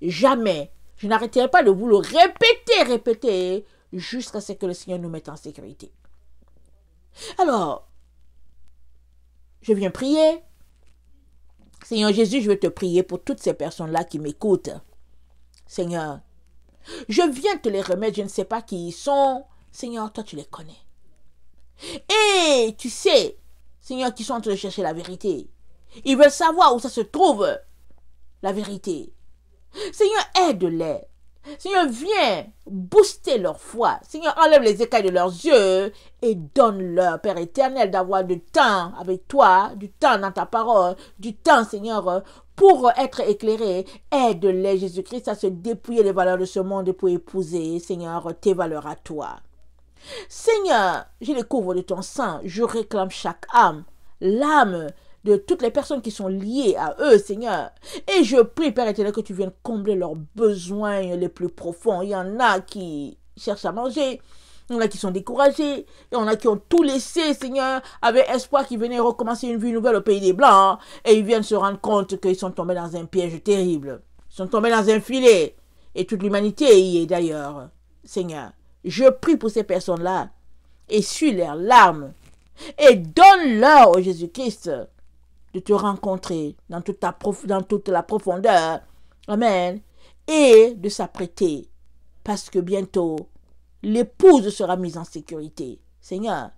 jamais. Je n'arrêterai pas de vous le répéter, jusqu'à ce que le Seigneur nous mette en sécurité. Alors, je viens prier. Seigneur Jésus, je vais te prier pour toutes ces personnes-là qui m'écoutent. Seigneur, je viens te les remettre, je ne sais pas qui ils sont. Seigneur, toi tu les connais. Et tu sais, Seigneur, qu'ils sont en train de chercher la vérité. Ils veulent savoir où ça se trouve, la vérité. Seigneur, aide-les. Seigneur, viens booster leur foi. Seigneur, enlève les écailles de leurs yeux et donne-leur, Père éternel, d'avoir du temps avec toi, du temps dans ta parole, du temps, Seigneur, pour être éclairés. Aide-les, Jésus-Christ, à se dépouiller des valeurs de ce monde pour épouser, Seigneur, tes valeurs à toi. Seigneur, je les couvre de ton sang. Je réclame chaque âme, l'âme de toutes les personnes qui sont liées à eux, Seigneur. Et je prie, Père éternel, que tu viennes combler leurs besoins les plus profonds. Il y en a qui cherchent à manger, il y en a qui sont découragés, il y en a qui ont tout laissé, Seigneur, avec espoir qu'ils venaient recommencer une vie nouvelle au pays des Blancs, et ils viennent se rendre compte qu'ils sont tombés dans un piège terrible. Ils sont tombés dans un filet, et toute l'humanité y est d'ailleurs. Seigneur, je prie pour ces personnes-là, essuie leurs larmes, et donne-leur, au Jésus-Christ, de te rencontrer dans toute la profondeur. Amen. Et de s'apprêter. Parce que bientôt, l'épouse sera mise en sécurité. Seigneur.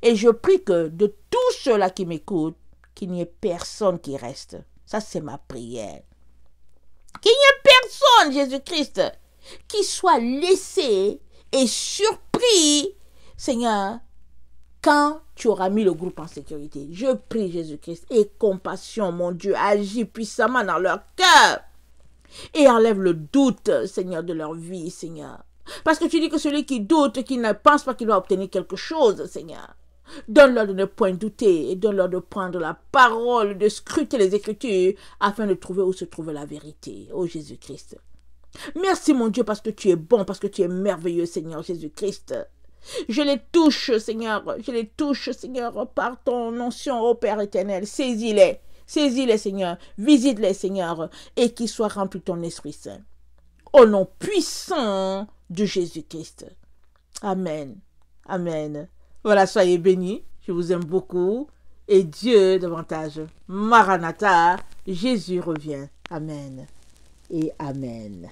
Et je prie que de tous ceux-là qui m'écoutent, qu'il n'y ait personne qui reste. Ça, c'est ma prière. Qu'il n'y ait personne, Jésus-Christ, qui soit laissé et surpris, Seigneur, quand tu auras mis le groupe en sécurité. Je prie, Jésus-Christ, et compassion, mon Dieu, agis puissamment dans leur cœur et enlève le doute, Seigneur, de leur vie, Seigneur. Parce que tu dis que celui qui doute, qui ne pense pas qu'il va obtenir quelque chose, Seigneur, donne-leur de ne point douter et donne-leur de prendre la parole, de scruter les Écritures afin de trouver où se trouve la vérité, ô Jésus-Christ. Merci, mon Dieu, parce que tu es bon, parce que tu es merveilleux, Seigneur Jésus-Christ. Je les touche, Seigneur, par ton onction, ô Père éternel. Saisis-les, Seigneur, visite-les, Seigneur, et qu'ils soient remplis de ton Esprit Saint. Au nom puissant de Jésus-Christ. Amen. Amen. Voilà, soyez bénis. Je vous aime beaucoup. Et Dieu davantage. Maranatha, Jésus revient. Amen. Et Amen.